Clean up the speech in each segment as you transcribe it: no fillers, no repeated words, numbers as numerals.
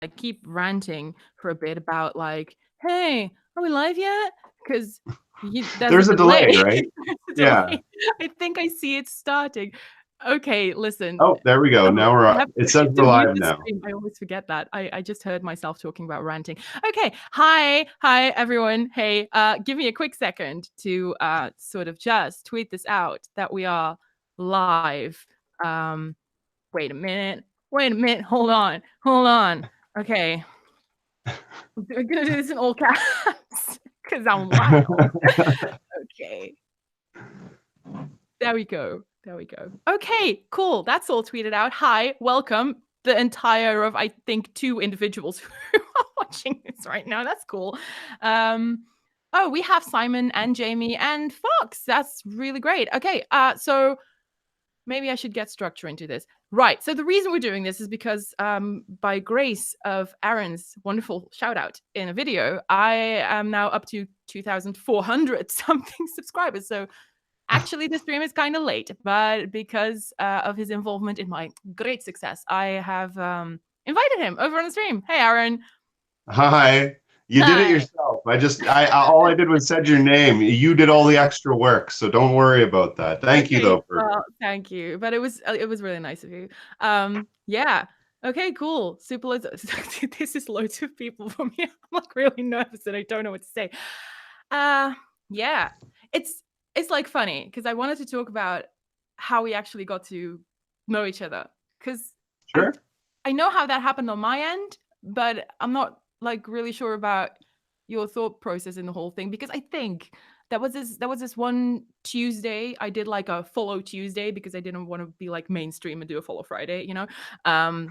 keep ranting for a bit about like, hey, are we live yet? Because there's a There's a delay. delay, right? There's a Yeah. delay. I think I see it starting. Okay, listen. Oh, there we go. Oh, Now we're I on. have It says to we're mute live the now. stream. I always forget that. I just heard myself talking about ranting. Okay, hi everyone. Hey, give me a quick second to sort of just tweet this out that we are live. Um, wait a minute. Wait a minute. Hold on. Hold on. Okay, I'm gonna do this in all caps because I'm wild. Okay, there we go. There we go. Okay, cool. That's all tweeted out. Hi, welcome. The entire of, I think, 2 individuals who are watching this right now. That's cool. Oh, we have Simon and Jamie and Fox. That's really great. Okay, so maybe I should get structure into this. Right. So the reason we're doing this is because by grace of Aaron's wonderful shout out in a video, I am now up to 2,400 something subscribers. So actually, the stream is kind of late, but because of his involvement in my great success, I have invited him over on the stream. Hey, Aaron. Hi. You did it Hi. yourself. All I did was said your name. You did all the extra work, so don't worry about that. Thank you Okay. though for Well, thank you. But it was really nice of you. Yeah. Okay, cool. Super. This is loads of people for me. I'm like really nervous and I don't know what to say. Uh, yeah. It's like funny because I wanted to talk about how we actually got to know each other because I sure. I know how that happened on my end, but I'm not like really sure about your thought process in the whole thing because I think there was this one Tuesday I did like a follow Tuesday because I didn't want to be like mainstream and do a follow Friday, you know. Um,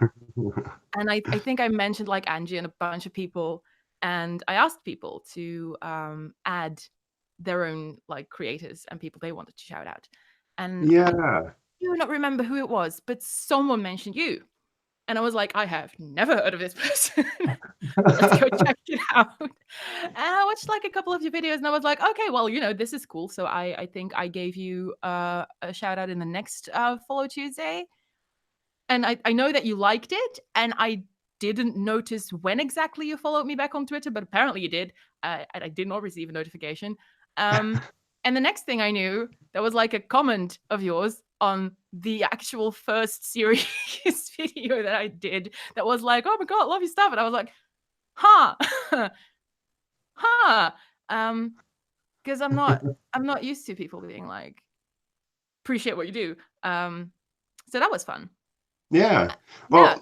and I think I mentioned like Angie and a bunch of people, and I asked people to add their own like creators and people they wanted to shout out. And I Yeah. do not remember who it was, but someone mentioned you. And I was like, I have never heard of this person. Let's go check it out. And I watched like a couple of your videos and I was like, okay, well, this is cool. So I think I gave you a shout out in the next Follow Tuesday. And I know that you liked it. And I didn't notice when exactly you followed me back on Twitter, but apparently you did. And I did not receive a notification. Um, and the next thing I knew, there was like a comment of yours on the actual first series video that I did that was like, oh my God, love your stuff. And I was like, huh, huh. Because I'm not used to people being like, appreciate what you do. So that was fun. Yeah. Yeah. Well,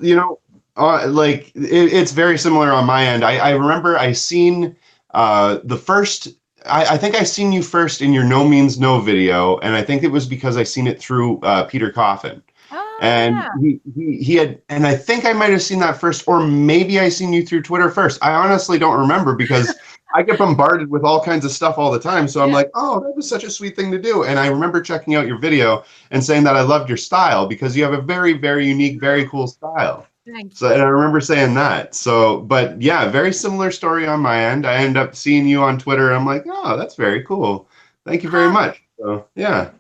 it's very similar on my end. I remember I seen the first. I think I seen you first in your No Means No video, and I think it was because I seen it through Peter Coffin. Oh And yeah. he had, and I think I might have seen that first, or maybe I seen you through Twitter first. I honestly don't remember because I get bombarded with all kinds of stuff all the time. So I'm Yeah. like, oh, that was such a sweet thing to do. And I remember checking out your video and saying that I loved your style because you have a very, very unique, very cool style. Thank So, and I you. remember saying that. So, but yeah, very similar story on my end. I end up seeing you on Twitter. And I'm like, oh, that's very cool. Thank you very Huh. much. So, yeah,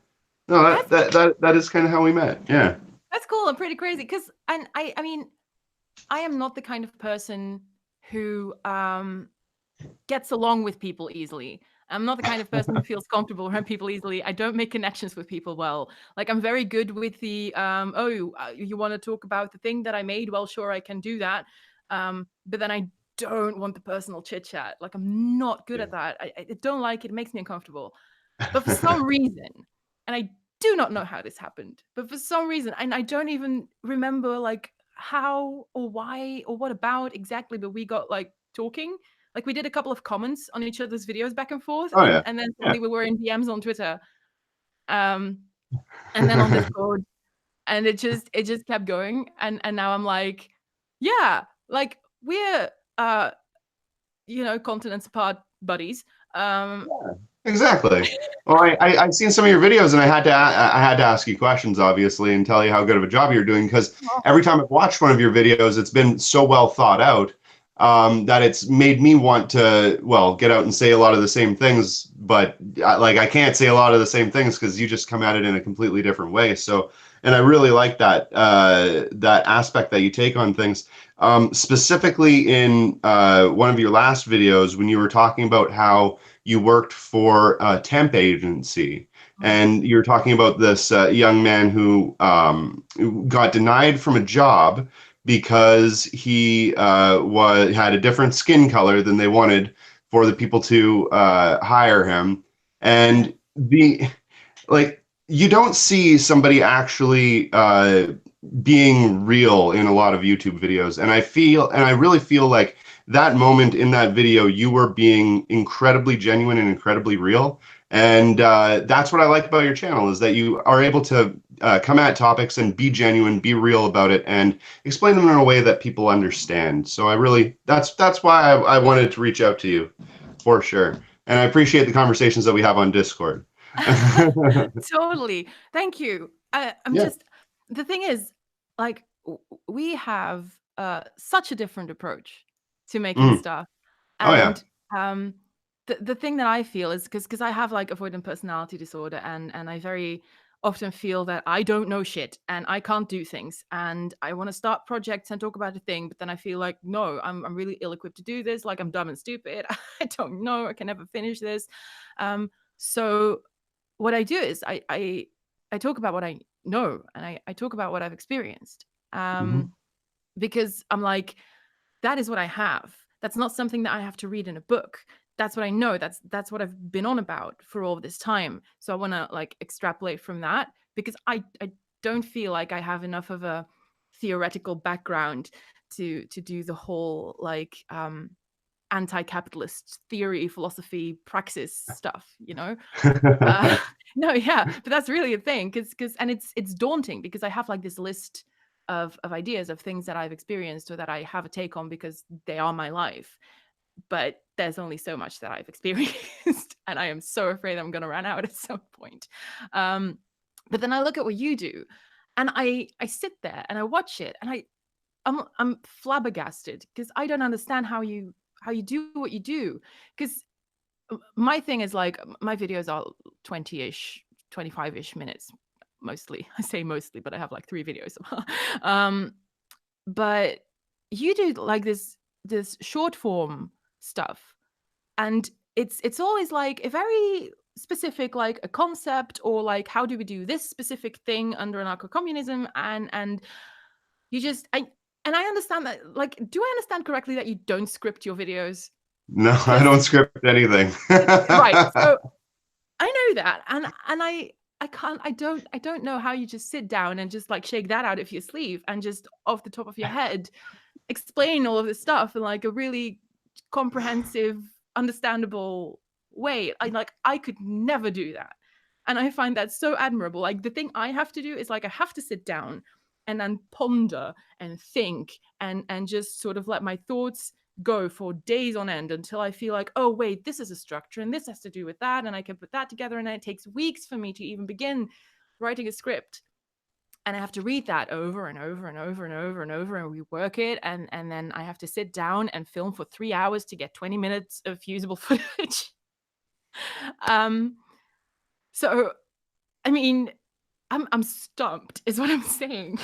no, That's that is kind of how we met. Yeah. that's cool and pretty crazy. Because and I mean, I am not the kind of person who gets along with people easily. I'm not the kind of person who feels comfortable around people easily. I don't make connections with people well. Like I'm very good with the you want to talk about the thing that I made? Well, sure, I can do that. But then I don't want the personal chit chat. Like I'm not good at that. I don't like it. It makes me uncomfortable. But for some reason, and I do not know how this happened, but for some reason, and I don't even remember like how or why or what about exactly, but we got like talking. Like we did a couple of comments on each other's videos back and forth, Oh and yeah. then Yeah. suddenly we were in DMs on Twitter, um, and then on Discord, and it just kept going, and now I'm like, yeah, like we're continents apart buddies. Um, Exactly. Well, I've seen some of your videos, and I had to ask you questions, obviously, and tell you how good of a job you're doing. Because every time I've watched one of your videos, it's been so well thought out that it's made me want to, well, get out and say a lot of the same things. But I can't say a lot of the same things because you just come at it in a completely different way. So And I really like that that aspect that you take on things. Specifically in one of your last videos, when you were talking about how you worked for a temp agency, and you're talking about this young man who got denied from a job because he had a different skin color than they wanted for the people to hire him, and the like you don't see somebody actually being real in a lot of YouTube videos, and I really feel like that moment in that video, you were being incredibly genuine and incredibly real. And that's what I like about your channel, is that you are able to come at topics and be genuine, be real about it, and explain them in a way that people understand. So that's why I wanted to reach out to you, for sure. And I appreciate the conversations that we have on Discord. Totally. Thank you. I'm Yeah. just, the thing is, like, we have such a different approach to making Mm. stuff. Oh yeah. And the thing that I feel is because I have like avoidant personality disorder, and I very often feel that I don't know shit and I can't do things, and I want to start projects and talk about a thing, but then I feel like, no, I'm really ill-equipped to do this. Like, I'm dumb and stupid. I don't know. I can never finish this. So what I do is I talk about what I know, and I talk about what I've experienced. Mm-hmm. Because I'm like, that is what I have. That's not something that I have to read in a book. That's what I know. That's what I've been on about for all this time. So I want to like extrapolate from that, because I don't feel like I have enough of a theoretical background to do the whole like anti-capitalist theory, philosophy, praxis stuff, you know. No, yeah, but that's really a thing, because and it's daunting, because I have like this list of ideas of things that I've experienced or that I have a take on because they are my life, but there's only so much that I've experienced, and I am so afraid I'm going to run out at some point. But then I look at what you do, and I sit there and I watch it, and I'm flabbergasted, because I don't understand how you do what you do. Because my thing is, like, my videos are 20-ish, 25-ish minutes mostly. I say mostly, but I have like 3 videos. But you do like this short form stuff, and it's always like a very specific, like a concept, or like, how do we do this specific thing under anarcho-communism, and you just and I understand that, like, do I understand correctly that you don't script your videos? No, I 'Cause don't script anything. right, so I know that, and I can't, I don't know how you just sit down and just like shake that out of your sleeve and just off the top of your head explain all of this stuff in like a really comprehensive, understandable way. I could never do that. And I find that so admirable. Like, the thing I have to do is, like, I have to sit down and then ponder and think and just sort of let my thoughts go for days on end until I feel like, oh wait, this is a structure and this has to do with that, and I can put that together, and then it takes weeks for me to even begin writing a script. And I have to read that over and over and over and over and over and rework it, and then I have to sit down and film for 3 hours to get 20 minutes of usable footage. So I mean, I'm stumped is what I'm saying.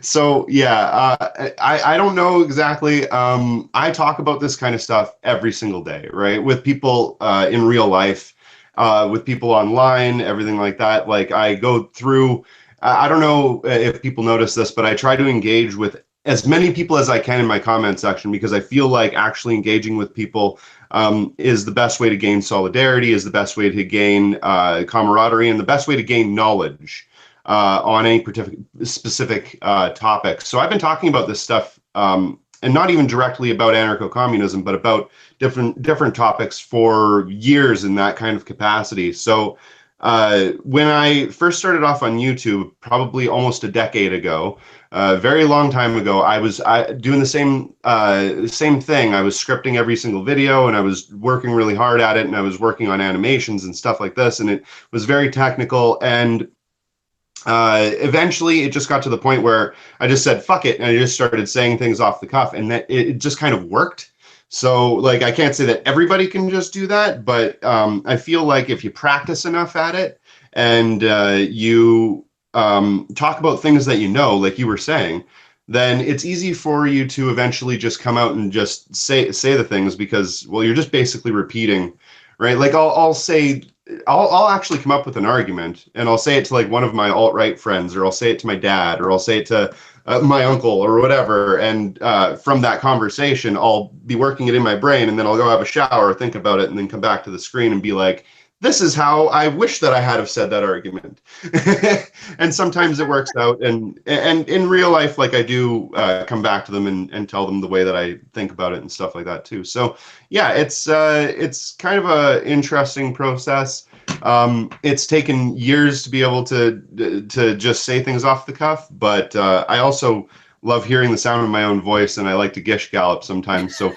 So yeah, I don't know exactly. I talk about this kind of stuff every single day, right? With people in real life, with people online, everything like that. Like, I go through. I don't know if people notice this, but I try to engage with as many people as I can in my comment section, because I feel like actually engaging with people is the best way to gain solidarity, is the best way to gain camaraderie, and the best way to gain knowledge on any specific topic. So I've been talking about this stuff, and not even directly about anarcho-communism, but about different topics for years in that kind of capacity. So when I first started off on YouTube, probably almost a decade ago, a very long time ago, I was doing the same thing. I was scripting every single video, and I was working really hard at it, and I was working on animations and stuff like this, and it was very technical. And eventually it just got to the point where I just said, fuck it. And I just started saying things off the cuff, and that it just kind of worked. So, like, I can't say that everybody can just do that, but I feel like if you practice enough at it, and you talk about things that you know, like you were saying, then it's easy for you to eventually just come out and just say the things because, well, you're just basically repeating, right? Like I'll actually come up with an argument and I'll say it to like one of my alt-right friends, or I'll say it to my dad, or I'll say it to my uncle or whatever. And from that conversation, I'll be working it in my brain, and then I'll go have a shower, think about it, and then come back to the screen and be like, this is how I wish that I had have said that argument. And sometimes it works out. And in real life, like I do come back to them and tell them the way that I think about it and stuff like that too. So yeah, it's kind of a interesting process. It's taken years to be able to just say things off the cuff, but I also love hearing the sound of my own voice, and I like to gish gallop sometimes. So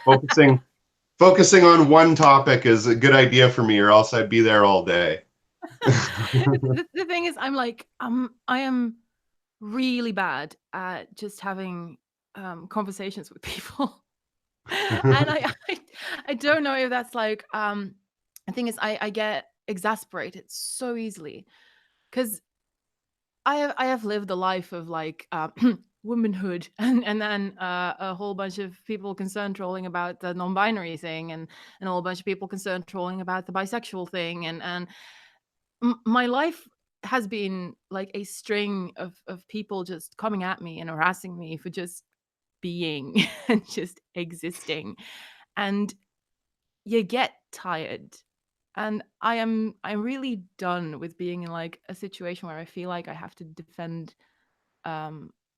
focusing on one topic is a good idea for me, or else I'd be there all day. The thing is, I am really bad at just having conversations with people. And I don't know if that's like the thing is I get exasperated so easily because I have lived a life of like womanhood and then a whole bunch of people concerned trolling about the non-binary thing and a whole bunch of people concerned trolling about the bisexual thing and my life has been like a string of people just coming at me and harassing me for just being and just existing, and you get tired. And I'm really done with being in like a situation where I feel like I have to defend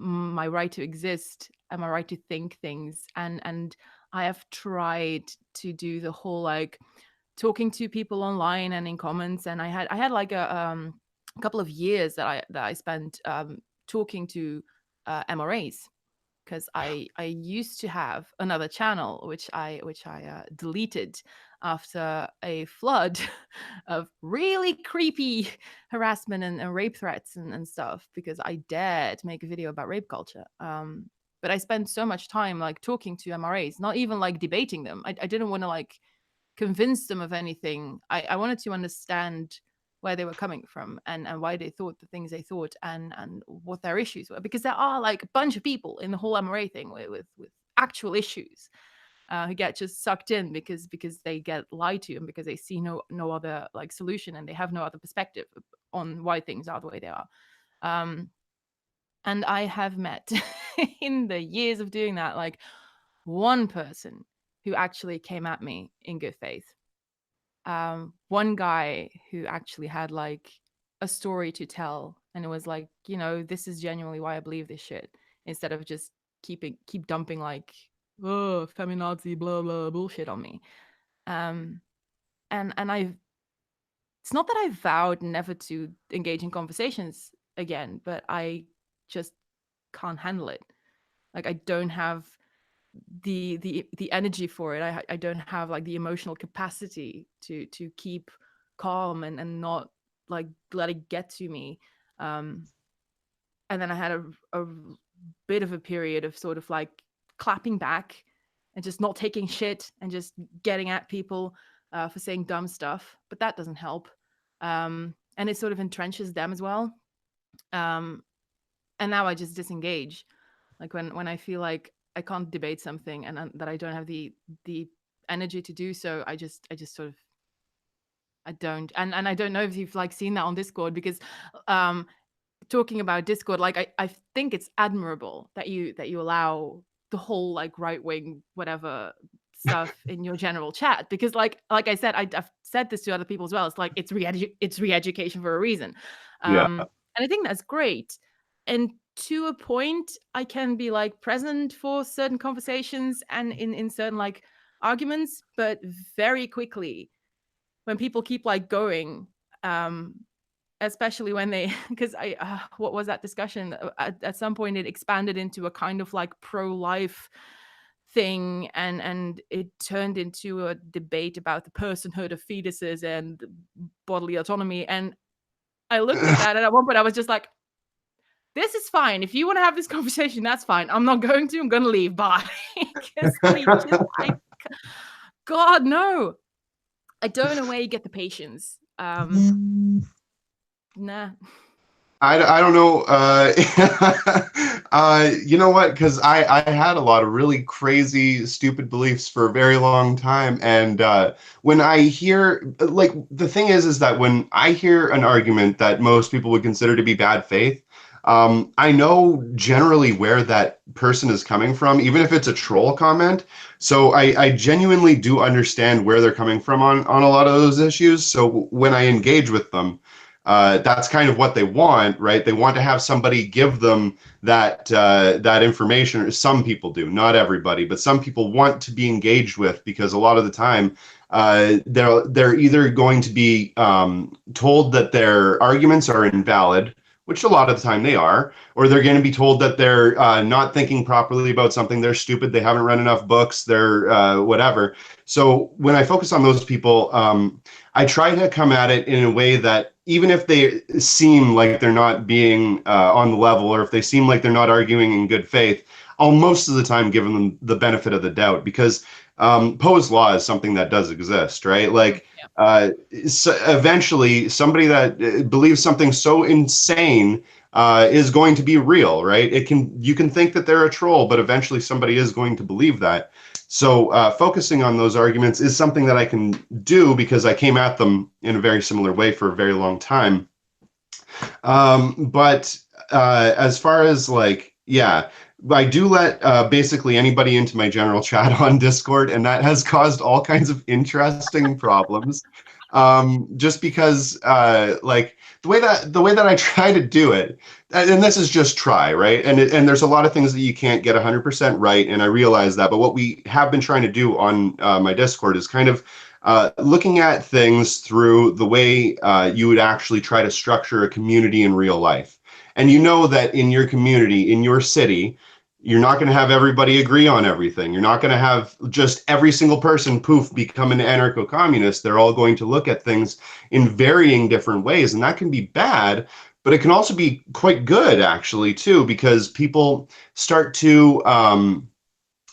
my right to exist and my right to think things, and I have tried to do the whole like talking to people online and in comments, and I had like a couple of years that I spent talking to MRAs, because I used to have another channel which I deleted after a flood of really creepy harassment and rape threats and stuff, because I dared make a video about rape culture. But I spent so much time like talking to MRAs, not even like debating them. I didn't want to like convince them of anything. I wanted to understand where they were coming from and why they thought the things they thought and what their issues were, because there are like a bunch of people in the whole MRA thing with actual issues who get just sucked in because they get lied to and because they see no other like solution and they have no other perspective on why things are the way they are. And I have met in the years of doing that like one person who actually came at me in good faith. One guy who actually had like a story to tell, and it was like, you know, this is genuinely why I believe this shit, instead of just keep dumping like, oh, feminazi blah blah bullshit on me. And I've, it's not that I vowed never to engage in conversations again, but I just can't handle it. Like I don't have the energy for it. I don't have like the emotional capacity to keep calm and not like let it get to me. And then I had a bit of a period of sort of like clapping back and just not taking shit and just getting at people for saying dumb stuff, but that doesn't help. And it sort of entrenches them as well. And now I just disengage. Like when I feel like I can't debate something and that I don't have the energy to do so, I just sort of, I don't. And I don't know if you've like seen that on Discord, because talking about Discord, like I think it's admirable that you allow the whole like right wing whatever stuff in your general chat, because like I said, I've said this to other people as well. It's like it's re-education for a reason. Yeah. And I think that's great. And to a point, I can be like present for certain conversations and in certain like arguments, but very quickly when people keep like going, especially when they, because what was that discussion at some point it expanded into a kind of like pro-life thing, and it turned into a debate about the personhood of fetuses and bodily autonomy. And I looked at that, and at one point I was just like, this is fine. If you want to have this conversation, that's fine. I'm not going to. I'm going to leave. Bye. Because God, no. I don't know where you get the patience. Nah. I don't know. You know what? Because I had a lot of really crazy, stupid beliefs for a very long time. And when I hear, like, the thing is that when I hear an argument that most people would consider to be bad faith, I know generally where that person is coming from, even if it's a troll comment. So I genuinely do understand where they're coming from on a lot of those issues. So when I engage with them, that's kind of what they want, right? They want to have somebody give them that information. Or some people do, not everybody, but some people want to be engaged with, because a lot of the time they're either going to be told that their arguments are invalid, which a lot of the time they are, or they're going to be told that they're not thinking properly about something. They're stupid. They haven't read enough books. They're whatever. So when I focus on those people, I try to come at it in a way that even if they seem like they're not being on the level, or if they seem like they're not arguing in good faith, I'll most of the time give them the benefit of the doubt, because Poe's law is something that does exist, right? Like, so eventually somebody that believes something so insane is going to be real, right? You can think that they're a troll, but eventually somebody is going to believe that. So focusing on those arguments is something that I can do, because I came at them in a very similar way for a very long time. But as far as, like, yeah, I do let basically anybody into my general chat on Discord, and that has caused all kinds of interesting problems. Just because, like, the way that I try to do it, and this is just try, right? And there's a lot of things that you can't get 100% right, and I realize that. But what we have been trying to do on my Discord is kind of looking at things through the way you would actually try to structure a community in real life. And you know that in your community, in your city, you're not going to have everybody agree on everything. You're not going to have just every single person, poof, become an anarcho-communist. They're all going to look at things in varying different ways. And that can be bad, but it can also be quite good, actually, too, because people start to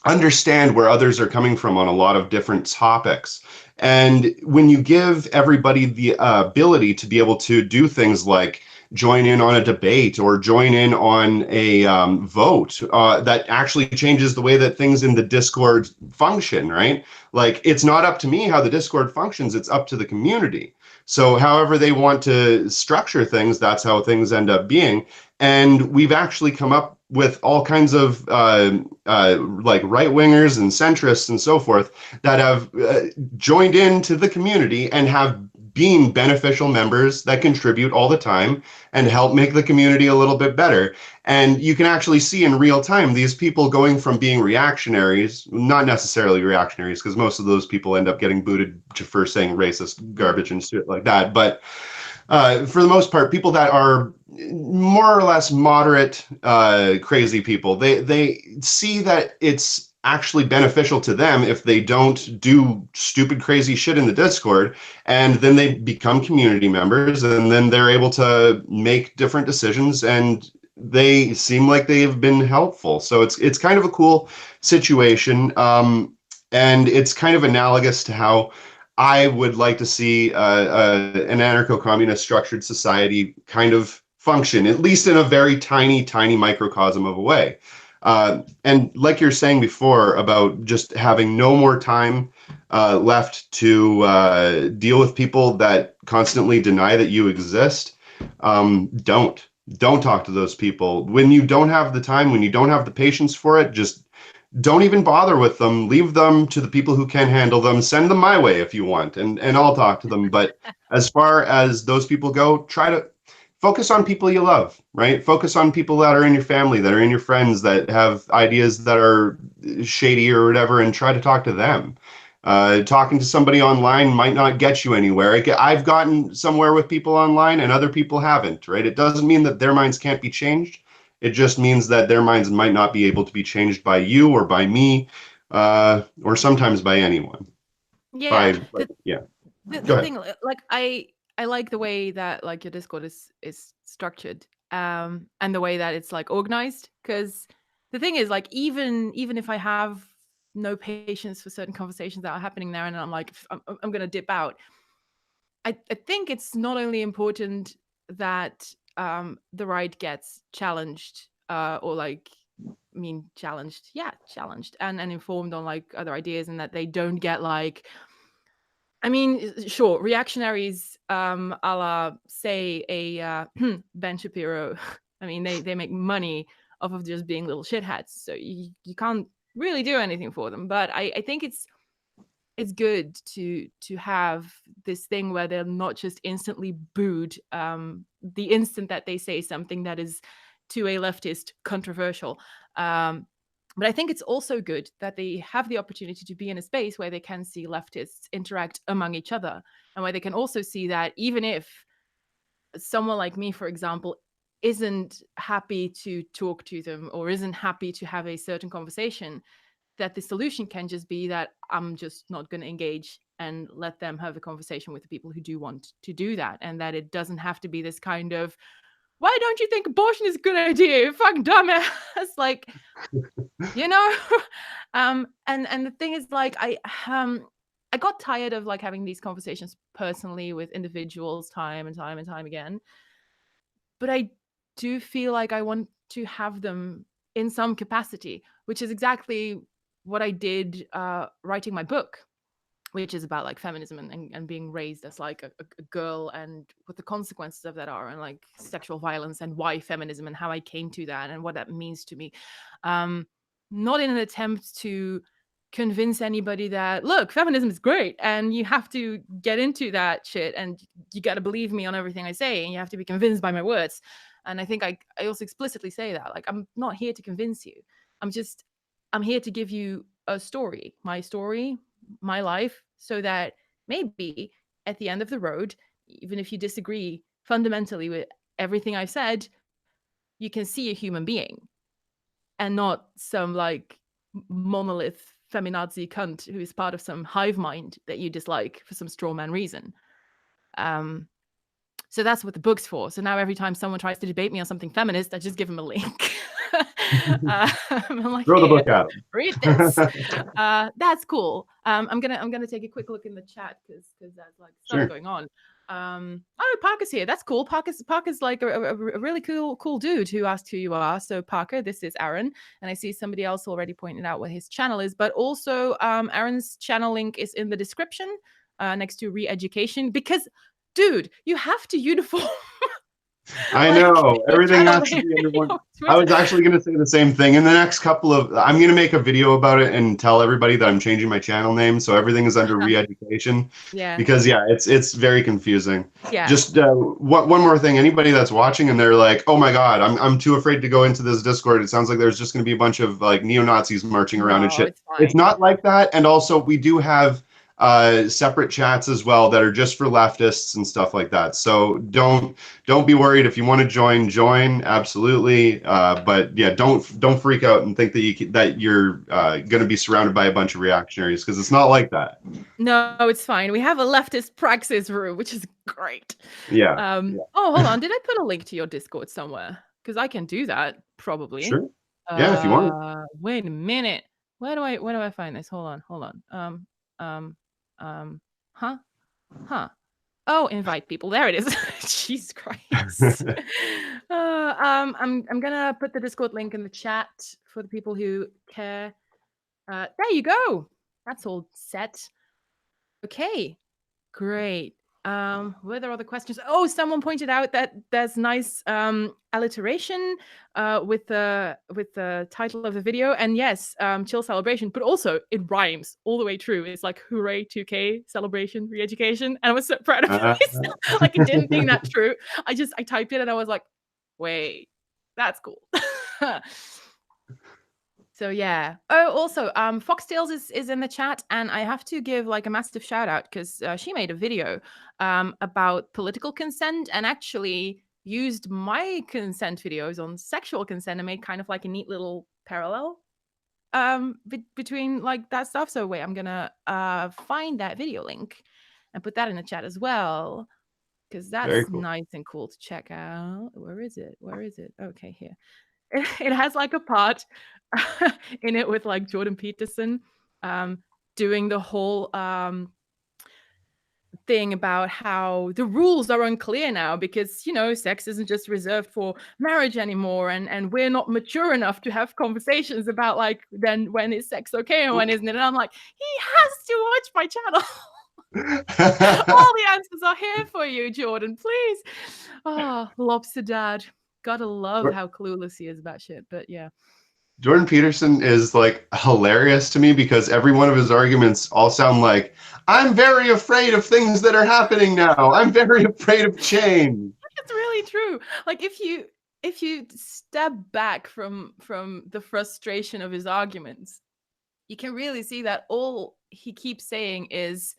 understand where others are coming from on a lot of different topics. And when you give everybody the ability to be able to do things like join in on a debate or join in on a vote that actually changes the way that things in the Discord function, right? Like, it's not up to me how the Discord functions, it's up to the community. So however they want to structure things, that's how things end up being. And we've actually come up with all kinds of like right-wingers and centrists and so forth that have joined into the community and have been beneficial members that contribute all the time and help make the community a little bit better. And you can actually see in real time these people going from being reactionaries, not necessarily reactionaries, because most of those people end up getting booted for saying racist garbage and shit like that. But for the most part, people that are more or less moderate, crazy people, they see that it's actually beneficial to them if they don't do stupid, crazy shit in the Discord, and then they become community members, and then they're able to make different decisions, and they seem like they've been helpful. So it's kind of a cool situation, and it's kind of analogous to how I would like to see an anarcho-communist structured society kind of function, at least in a very tiny, tiny microcosm of a way. And like you're saying before about just having no more time left to deal with people that constantly deny that you exist, don't talk to those people. When you don't have the time, when you don't have the patience for it, just don't even bother with them. Leave them to the people who can handle them. Send them my way if you want, and I'll talk to them. But as far as those people go, try to focus on people you love, right? Focus on people that are in your family, that are in your friends, that have ideas that are shady or whatever, and try to talk to them. Talking to somebody online might not get you anywhere. I've gotten somewhere with people online and other people haven't, right? It doesn't mean that their minds can't be changed. It just means that their minds might not be able to be changed by you or by me, or sometimes by anyone. Yeah. Yeah. Go The ahead. thing, like, I like the way that, like, your Discord is structured, and the way that it's, like, organized. Because the thing is, like, even if I have no patience for certain conversations that are happening there, and I'm like, I'm gonna dip out. I think it's not only important that the right gets challenged, or like, I mean, challenged, yeah, challenged, and informed on like other ideas, and that they don't get like, I mean, sure, reactionaries, a la, say, a Ben Shapiro. I mean, they make money off of just being little shitheads, so you can't really do anything for them. But I think it's good to have this thing where they're not just instantly booed the instant that they say something that is to a leftist controversial. But I think it's also good that they have the opportunity to be in a space where they can see leftists interact among each other, and where they can also see that even if someone like me, for example, isn't happy to talk to them or isn't happy to have a certain conversation, that the solution can just be that I'm just not going to engage and let them have a conversation with the people who do want to do that. And that it doesn't have to be this kind of, why don't you think abortion is a good idea? Fuck dumbass. Like, you know? And the thing is, like, I got tired of like having these conversations personally with individuals time and time and time again. But I do feel like I want to have them in some capacity, which is exactly what I did writing my book, which is about like feminism and being raised as like a girl, and what the consequences of that are, and like sexual violence, and why feminism, and how I came to that, and what that means to me. Not in an attempt to convince anybody that, look, feminism is great and you have to get into that shit, and you got to believe me on everything I say, and you have to be convinced by my words. And I think I also explicitly say that, like, I'm not here to convince you. I'm here to give you a story, my life, so that maybe at the end of the road, even if you disagree fundamentally with everything I've said, you can see a human being and not some like monolith feminazi cunt who is part of some hive mind that you dislike for some straw man reason. So that's what the book's for. So now every time someone tries to debate me on something feminist, I just give them a link. I'm like, Throw the here, book at them. read this. That's cool. I'm gonna take a quick look in the chat because there's like stuff Sure. going on. Oh, Parker's here. That's cool. Parker's like a really cool dude who asked who you are. So Parker, this is Aaron, and I see somebody else already pointed out what his channel is. But also, Aaron's channel link is in the description next to re-education, because, dude, you have to uniform. I know everything has to be under one. I was actually going to say the same thing. In the next couple of, I'm going to make a video about it and tell everybody that I'm changing my channel name, so everything is under re-education. Yeah. Because yeah, it's very confusing. Yeah. Just one more thing. Anybody that's watching and they're like, "Oh my God, I'm too afraid to go into this Discord. It sounds like there's just going to be a bunch of like neo-Nazis marching around and shit." It's fine. It's not like that. And also, we do have separate chats as well that are just for leftists and stuff like that. So don't be worried. If you want to join, absolutely. But yeah, don't freak out and think that you're going to be surrounded by a bunch of reactionaries, because it's not like that. No, it's fine. We have a leftist praxis room, which is great. Yeah. Oh, hold on. Did I put a link to your Discord somewhere? Because I can do that probably. Sure. Yeah, if you want. Wait a minute. Where do I find this? Hold on. Huh. Oh, invite people. There it is. Jesus Christ. I'm gonna put the Discord link in the chat for the people who care. There you go. That's all set. Okay, great. Were there other questions? Oh, someone pointed out that there's nice alliteration with the title of the video, and yes, chill celebration, but also it rhymes all the way through. It's like hooray 2K celebration re-education, and I was so proud of myself. Like, I didn't think that through. I typed it and I was like, wait, that's cool. So yeah. Oh, also, Foxtails is in the chat, and I have to give like a massive shout out because she made a video about political consent, and actually used my consent videos on sexual consent and made kind of like a neat little parallel between like that stuff. So wait, I'm gonna find that video link and put that in the chat as well, because that's cool. Nice and cool to check out. Where is it? Okay, here. It has like a part in it with like Jordan Peterson doing the whole thing about how the rules are unclear now because, you know, sex isn't just reserved for marriage anymore, and we're not mature enough to have conversations about like then when is sex okay and when isn't it. And I'm like, he has to watch my channel. All the answers are here for you, Jordan, please. Oh, lobster dad. Gotta love how clueless he is about shit. But yeah. Jordan Peterson is like hilarious to me because every one of his arguments all sound like, I'm very afraid of things that are happening now. I'm very afraid of change. It's really true. Like if you step back from the frustration of his arguments, you can really see that all he keeps saying is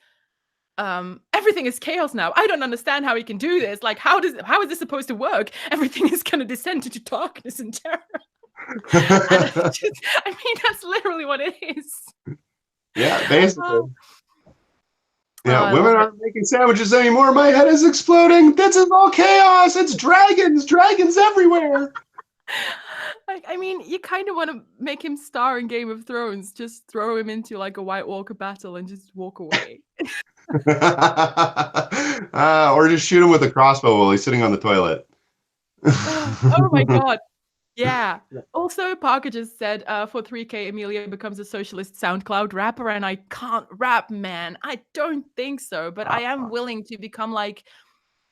everything is chaos now. I don't understand how he can do this. Like how is this supposed to work? Everything is going to descend into darkness and terror. And I mean, that's literally what it is. Yeah, basically. Yeah, I women love it. aren't making sandwiches anymore. My head is exploding. This is all chaos. It's dragons everywhere. Like, I mean, you kind of want to make him star in Game of Thrones. Just throw him into like a White Walker battle and just walk away. Or just shoot him with a crossbow while he's sitting on the toilet. Oh my God. Yeah. Also, Parker just said for 3K, Amelia becomes a socialist SoundCloud rapper, and I can't rap, man. I don't think so, but I am willing to become like,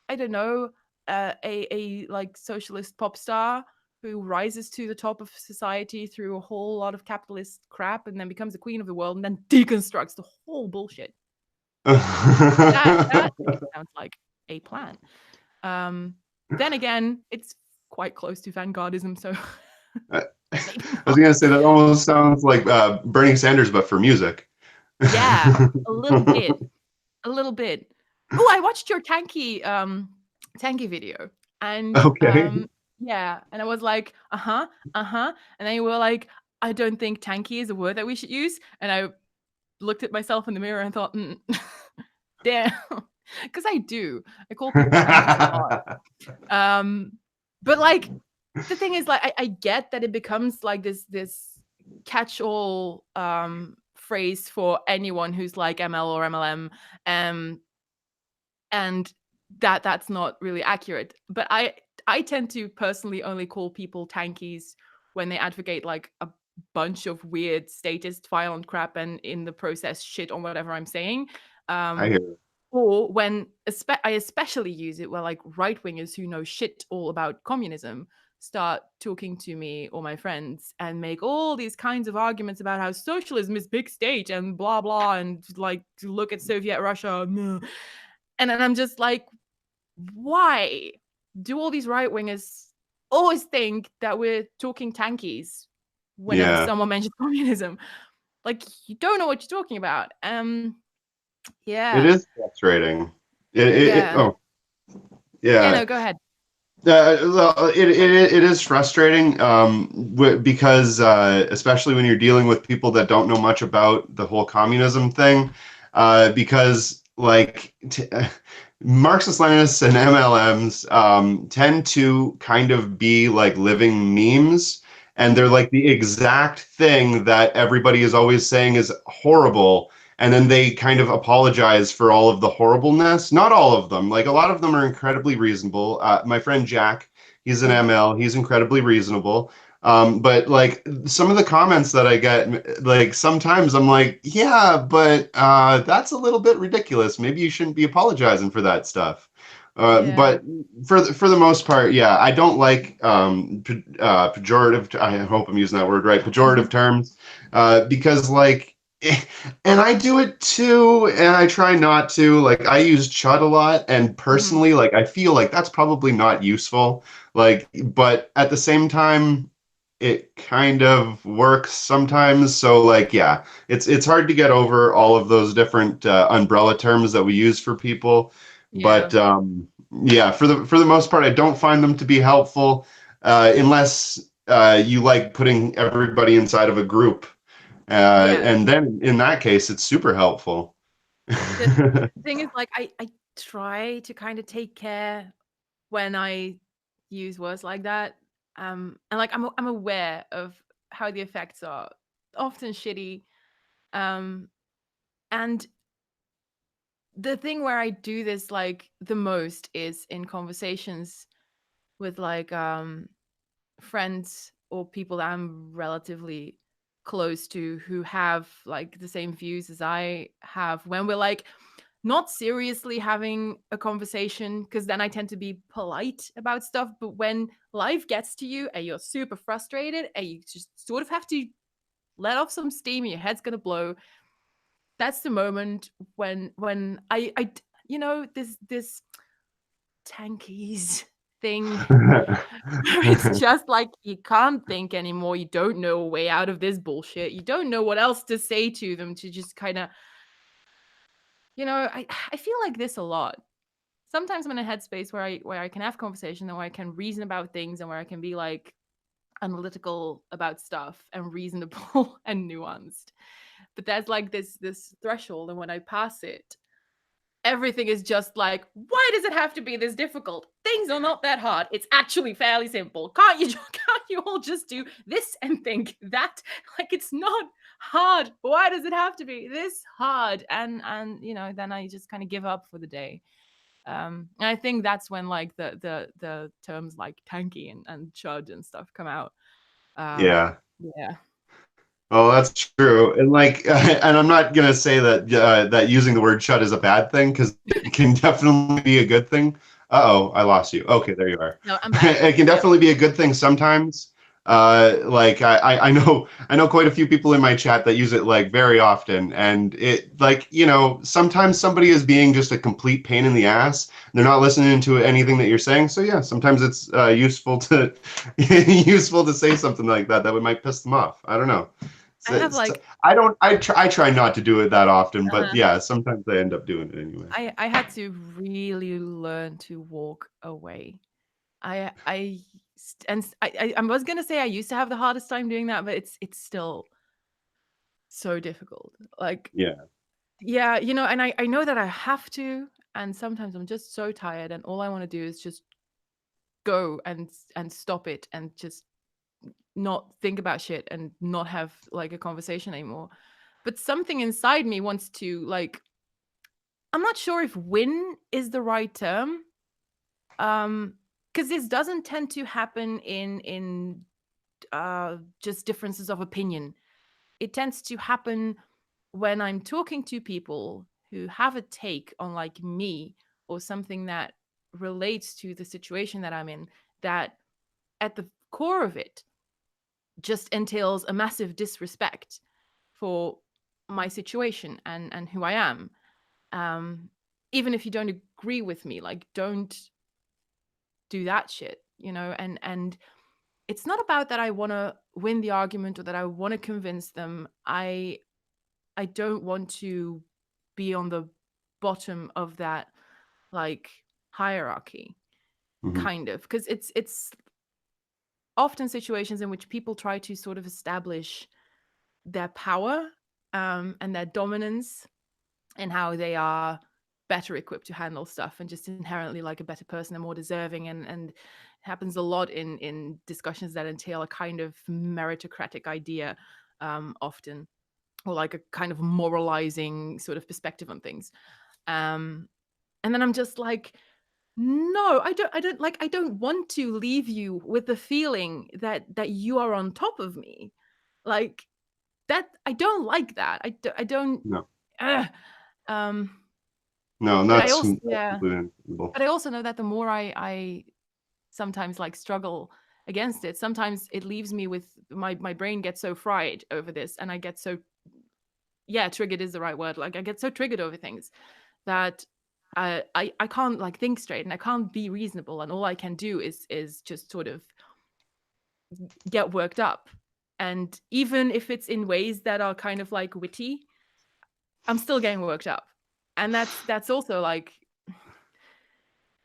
I don't know, a like socialist pop star who rises to the top of society through a whole lot of capitalist crap and then becomes the queen of the world and then deconstructs the whole bullshit. That sounds like a plan. Then again, it's quite close to vanguardism, so I was gonna say that almost sounds like Bernie Sanders, but for music. Yeah, a little bit. Oh, I watched your tanky video, and Okay. yeah, and I was like, and then you were like, I don't think tanky is a word that we should use, and I looked at myself in the mirror and thought, damn, because I do. I call people tanky a lot. But like the thing is, like, I get that it becomes like this catch-all phrase for anyone who's like ML or MLM, and that's not really accurate. But I tend to personally only call people tankies when they advocate like a bunch of weird statist violent crap and in the process shit on whatever I'm saying. I hear you. Or when I especially use it where like right wingers who know shit all about communism start talking to me or my friends and make all these kinds of arguments about how socialism is big state and blah blah and like look at Soviet Russia. And then I'm just like, why do all these right wingers always think that we're talking tankies whenever someone mentions communism? Like you don't know what you're talking about. It Yeah. is frustrating. Yeah. Oh, Yeah, yeah. no, go ahead. It is frustrating because especially when you're dealing with people that don't know much about the whole communism thing, because like Marxist-Leninists and MLMs tend to kind of be like living memes, and they're like the exact thing that everybody is always saying is horrible, and then they kind of apologize for all of the horribleness. Not all of them. Like a lot of them are incredibly reasonable. My friend Jack, he's an ML. He's incredibly reasonable. But like some of the comments that I get, like sometimes I'm like, yeah, but that's a little bit ridiculous. Maybe you shouldn't be apologizing for that stuff. But for the most part, yeah, I don't like pejorative. I hope I'm using that word right. Pejorative terms, because like. And I do it too, and I try not to. Like I use chud a lot, and personally, like I feel like that's probably not useful. Like, but at the same time, it kind of works sometimes. So like, yeah, it's hard to get over all of those different umbrella terms that we use for people. Yeah. But yeah, for the most part, I don't find them to be helpful unless you like putting everybody inside of a group. Yeah. And then in that case, it's super helpful. The thing is, like, I try to kind of take care when I use words like that. And like I'm aware of how the effects are often shitty. And the thing where I do this like the most is in conversations with like friends or people that I'm relatively close to who have like the same views as I have, when we're like not seriously having a conversation, because then I tend to be polite about stuff, but when life gets to you and you're super frustrated and you just sort of have to let off some steam and your head's gonna blow, that's the moment when I you know, this tankies thing where it's just like you can't think anymore, you don't know a way out of this bullshit, you don't know what else to say to them to just kind of, you know, I feel like this a lot. Sometimes I'm in a headspace where I can have conversation and where I can reason about things and where I can be like analytical about stuff and reasonable and nuanced. But there's like this threshold, and when I pass it, everything is just like, why does it have to be this difficult? Things are not that hard. It's actually fairly simple. Can't you all just do this and think that? Like, it's not hard. Why does it have to be this hard? And you know, then I just kind of give up for the day. And I think that's when like the terms like tanky and chud and stuff come out. Yeah. Yeah. Oh, that's true. And like, and I'm not gonna say that that using the word "shut" is a bad thing, because it can definitely be a good thing. Uh-oh, I lost you. Okay, there you are. No, I'm back. It can Yep. definitely be a good thing sometimes. Like I know quite a few people in my chat that use it like very often, and it like, you know, sometimes somebody is being just a complete pain in the ass. They're not listening to anything that you're saying. So yeah, sometimes it's useful to useful to say something like that might piss them off. I don't know. I have like I try not to do it that often, but uh, yeah, sometimes I end up doing it anyway. I had to really learn to walk away. I I was gonna say I used to have the hardest time doing that, but it's still so difficult. Like, Yeah. yeah, you know, and I know that I have to, and sometimes I'm just so tired, and all I want to do is just go and stop it and just not think about shit and not have like a conversation anymore. But something inside me wants to like, I'm not sure if win is the right term. Because this doesn't tend to happen in just differences of opinion. It tends to happen when I'm talking to people who have a take on like me or something that relates to the situation that I'm in, that at the core of it just entails a massive disrespect for my situation and who I am. Um, Even if you don't agree with me, like, don't do that shit, you know. And it's not about that I want to win the argument or that I want to convince them. I don't want to be on the bottom of that like hierarchy, Hmm. kind of, because it's often situations in which people try to sort of establish their power and their dominance and how they are better equipped to handle stuff and just inherently like a better person and more deserving, and it happens a lot in discussions that entail a kind of meritocratic idea, often, or like a kind of moralizing sort of perspective on things. um and then I'm just like, no, I don't want to leave you with the feeling that you are on top of me, like that. I don't like that. I don't. No, uh, um no, and but I that's also, yeah, completely understandable. but I also know that the more I sometimes like struggle against it, sometimes it leaves me with my brain gets so fried over this, and I get so, yeah, triggered is the right word. Like, I get so triggered over things that I can't like think straight, and I can't be reasonable, and all I can do is just sort of get worked up. And even if it's in ways that are kind of like witty, I'm still getting worked up. And that's also like,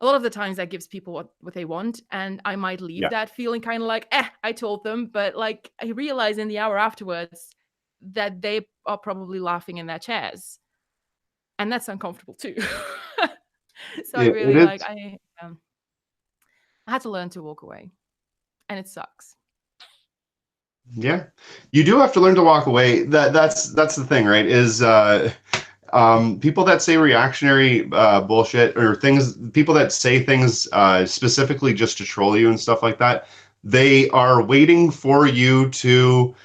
a lot of the times that gives people what they want, and I might leave Yeah. that feeling kind of like, I told them, but like I realize in the hour afterwards that they are probably laughing in their chairs, and that's uncomfortable too. So I It really like, is. I had to learn to walk away, and it sucks. Yeah, you do have to learn to walk away. That's the thing, right? Is People that say reactionary bullshit or things, people that say things specifically just to troll you and stuff like that, they are waiting for you to.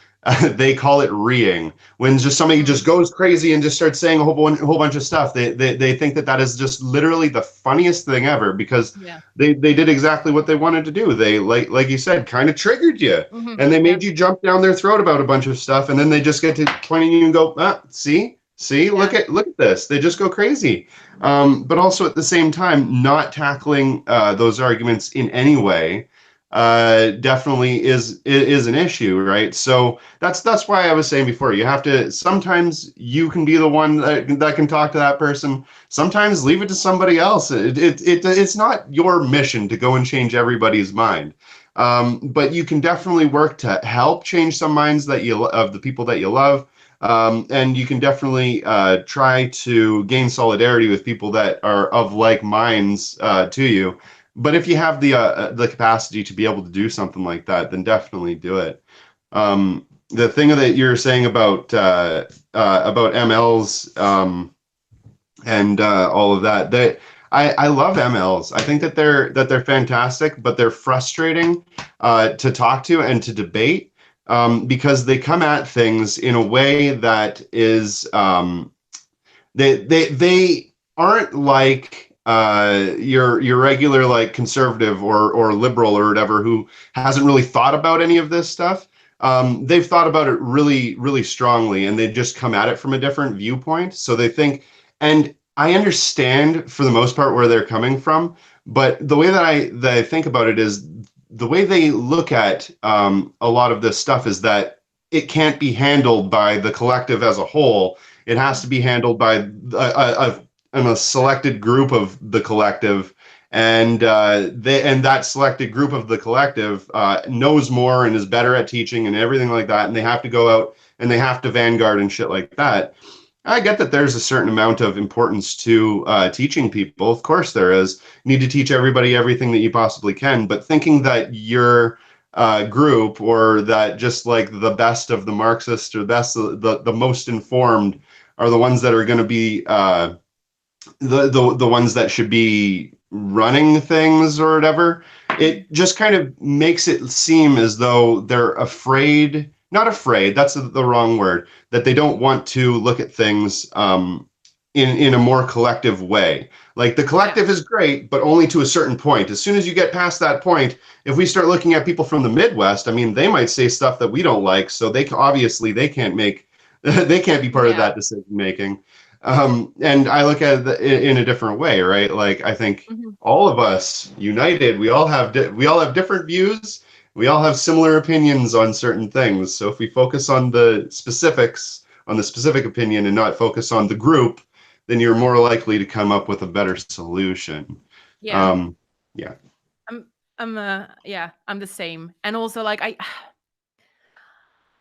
They call it reeing. When just somebody just goes crazy and just starts saying a whole bunch of stuff, they think that is just literally the funniest thing ever, because they did exactly what they wanted to do. They, like you said, kind of triggered you, and they made you jump down their throat about a bunch of stuff, and then they just get to pointing you and go, see, look at this. They just go crazy. But also at the same time, not tackling those arguments in any way definitely is an issue, right? So that's why I was saying before, you have to, sometimes you can be the one that can talk to that person. Sometimes leave it to somebody else. It's not your mission to go and change everybody's mind. But you can definitely work to help change some minds of the people that you love. And you can definitely try to gain solidarity with people that are of like minds to you. But if you have the capacity to be able to do something like that, then definitely do it. The thing that you're saying about MLs and all of that, I love MLs. I think that they're fantastic, but they're frustrating to talk to and to debate because they come at things in a way that is they aren't like your regular like conservative or liberal or whatever who hasn't really thought about any of this stuff. They've thought about it really, really strongly, and they just come at it from a different viewpoint. So they think, and I understand for the most part where they're coming from, but the way that I think about it is the way they look at a lot of this stuff is that it can't be handled by the collective as a whole. It has to be handled by a selected group of the collective, and that selected group of the collective knows more and is better at teaching and everything like that, and they have to go out and they have to vanguard and shit like that. I get that there's a certain amount of importance to teaching people. Of course there is. You need to teach everybody everything that you possibly can, but thinking that your group, or that just like the best of the Marxists or the most informed are the ones that are going to be the ones that should be running things or whatever, it just kind of makes it seem as though they're afraid, not afraid, that's the wrong word, that they don't want to look at things in a more collective way. Like the collective is great, but only to a certain point. As soon as you get past that point, if we start looking at people from the Midwest, I mean, they might say stuff that we don't like, so they can't make they can't be part of that decision making. And I look at it in a different way, right? Like I think all of us united, we all have different views. We all have similar opinions on certain things. So if we focus on the specifics, on the specific opinion, and not focus on the group, then you're more likely to come up with a better solution. Yeah. I'm the same. And also like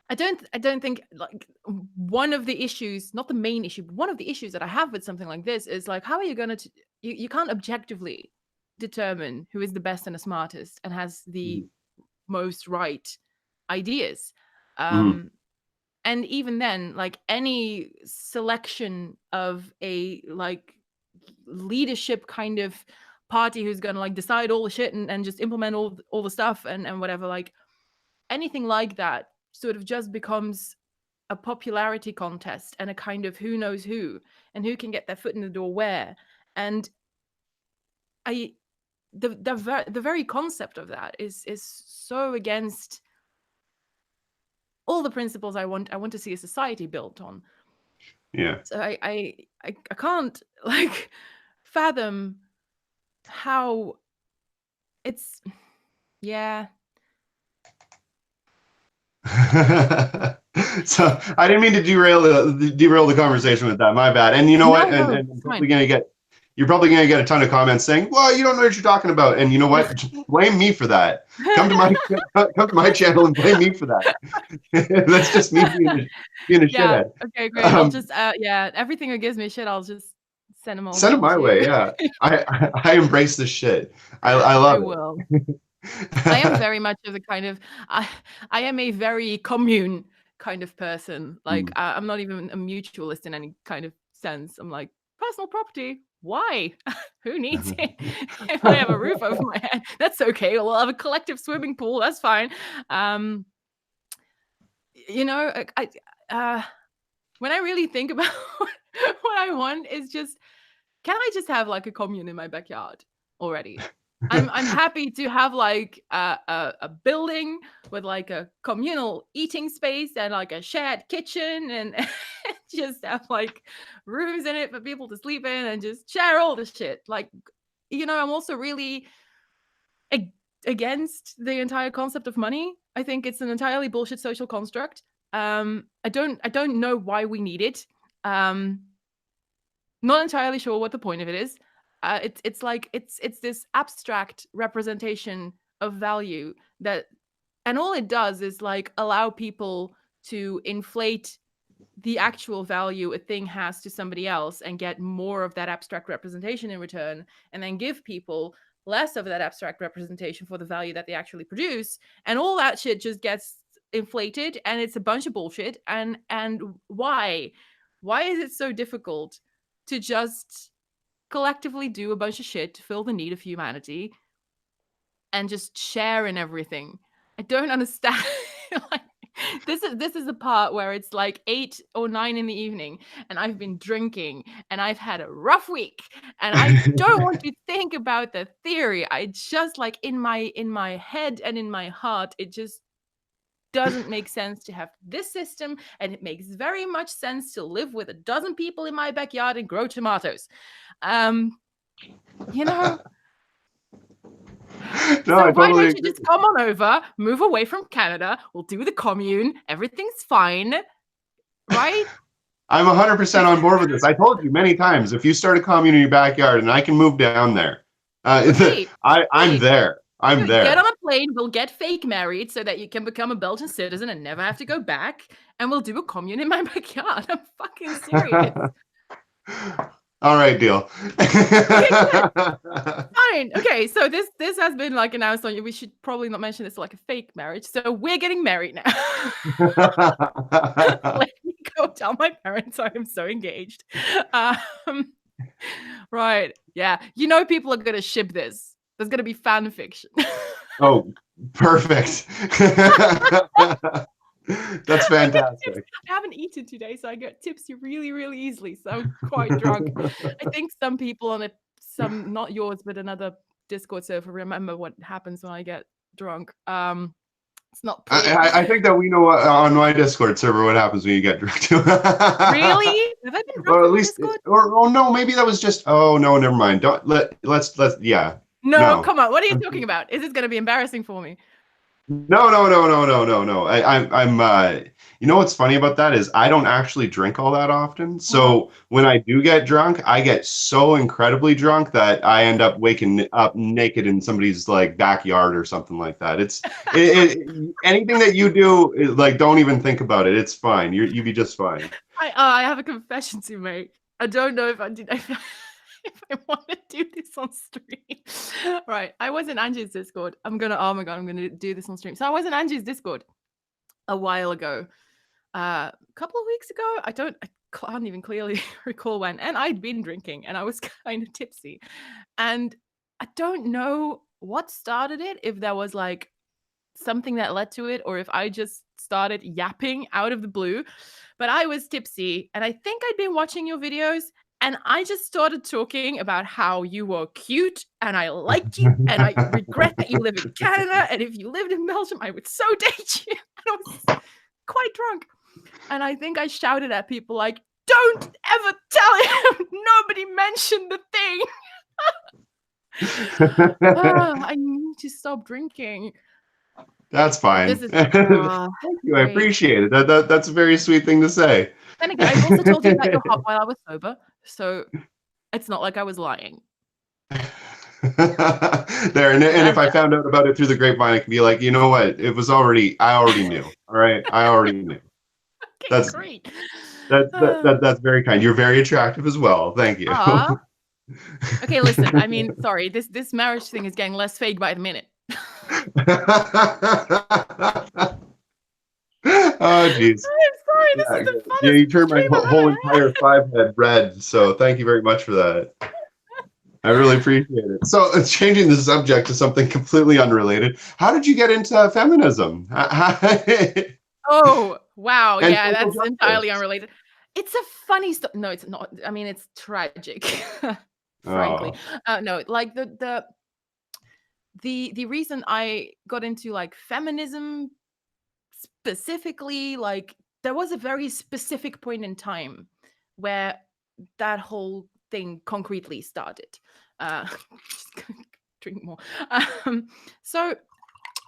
I don't think like one of the issues, not the main issue, but one of the issues that I have with something like this is like, how are you going to, you can't objectively determine who is the best and the smartest and has the most right ideas. And even then, like any selection of a like leadership kind of party who's going to like decide all the shit and just implement all the stuff and whatever, like anything like that sort of just becomes a popularity contest and a kind of who knows who and who can get their foot in the door where. And the very concept of that is so against all the principles I want to see a society built on. Yeah. So I can't like fathom how it's So I didn't mean to derail the conversation with that. My bad. And you know what? And you're probably gonna get a ton of comments saying, "Well, you don't know what you're talking about." And you know what? Blame me for that. Come to my channel and blame me for that. That's just me being a shithead. Okay, great. I'll just everything that gives me shit, I'll just send them all. Send them my way. Yeah, I embrace this shit. I love it. I will. I am very much of the kind of I am a very commune kind of person. Like I'm not even a mutualist in any kind of sense. I'm like, personal property, why? Who needs it? If I have a roof over my head, that's okay. We'll have a collective swimming pool, that's fine. You know, when I really think about what I want is just, can I just have like a commune in my backyard already? I'm happy to have like a building with like a communal eating space and like a shared kitchen and just have like rooms in it for people to sleep in and just share all the shit. Like, you know, I'm also really against the entire concept of money. I think it's an entirely bullshit social construct. I don't know why we need it. Not entirely sure what the point of it is. It's like it's this abstract representation of value that, and all it does is like allow people to inflate the actual value a thing has to somebody else and get more of that abstract representation in return, and then give people less of that abstract representation for the value that they actually produce, and all that shit just gets inflated, and it's a bunch of bullshit. And why is it so difficult to just collectively do a bunch of shit to fill the need of humanity and just share in everything? I don't understand. Like, this is the part where it's like 8 or 9 in the evening and I've been drinking and I've had a rough week and I don't want to think about the theory. I just, like, in my head and in my heart, it just doesn't make sense to have this system, and it makes very much sense to live with a dozen people in my backyard and grow tomatoes. You know, No, so I why totally don't you just come on over, move away from Canada, we'll do the commune, everything's fine, right? I'm 100% on board with this. I told you many times, if you start a commune in your backyard and I can move down there, Okay, I'm there. I'm there. Get on a plane, we'll get fake married so that you can become a Belgian citizen and never have to go back, and we'll do a commune in my backyard. I'm fucking serious. All right, deal. Fine. Okay, so this has been like announced on you. We should probably not mention this like a fake marriage. So we're getting married now. Let me go tell my parents I am so engaged. Right. Yeah. You know, people are gonna ship this. There's gonna be fan fiction. Oh, perfect. That's fantastic. I haven't eaten today, so I get tipsy really, really easily. So I'm quite drunk. I think some people on some, not yours, but another Discord server remember what happens when I get drunk. It's not pretty. I think that we know on my Discord server what happens when you get drunk too. Really? Have I been drunk Or at on least, Discord? or no, maybe that was just. Oh no, never mind. Let's yeah. No, come on. What are you talking about? Is this going to be embarrassing for me? No. I'm you know what's funny about that is I don't actually drink all that often. So when I do get drunk, I get so incredibly drunk that I end up waking up naked in somebody's like backyard or something like that. It's anything that you do, like, don't even think about it. It's fine. You be just fine. I have a confession to make. I don't know if I did. If I want to do this on stream. Right. I was in Angie's Discord. Oh my God, I'm gonna do this on stream. So I was in Angie's Discord a while ago. A couple of weeks ago. I can't even clearly recall when. And I'd been drinking and I was kind of tipsy. And I don't know what started it, if there was like something that led to it, or if I just started yapping out of the blue. But I was tipsy and I think I'd been watching your videos. And I just started talking about how you were cute and I liked you and I regret that you live in Canada. And if you lived in Belgium, I would so date you. And I was quite drunk. And I think I shouted at people like, don't ever tell him. Nobody mentioned the thing. I need to stop drinking. That's fine. This is, Thank you. I appreciate it. That's a very sweet thing to say. Then again, I've also told you about your hot while I was sober, so it's not like I was lying. There, and if I found out about it through the grapevine, I could be like, you know what? I already knew. All right, I already knew. Okay, that's great. That's very kind. You're very attractive as well. Thank you. Okay, listen. I mean, sorry. This marriage thing is getting less fake by the minute. Oh, geez. I'm sorry. This Yeah, is the yeah, you funnest turned my dream I've whole ever had. entire five head red. So thank you very much for that. I really appreciate it. So, changing the subject to something completely unrelated. How did you get into feminism? Oh, wow. And Yeah, social that's entirely justice? unrelated. It's a funny story. No, it's not. I mean, it's tragic, frankly. Oh, No, like the reason I got into like feminism specifically, like there was a very specific point in time where that whole thing concretely started. Just gonna drink more. So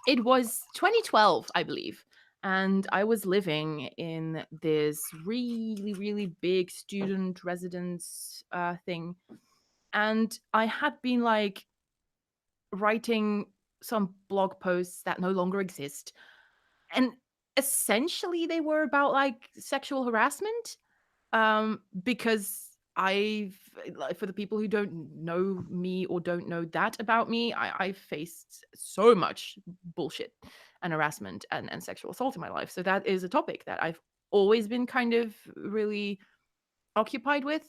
it was 2012, I believe, and I was living in this really, really big student residence thing, and I had been like writing some blog posts that no longer exist, and essentially they were about like sexual harassment, because I've like, for the people who don't know me or don't know that about me, I've faced so much bullshit and harassment and sexual assault in my life. So that is a topic that I've always been kind of really occupied with,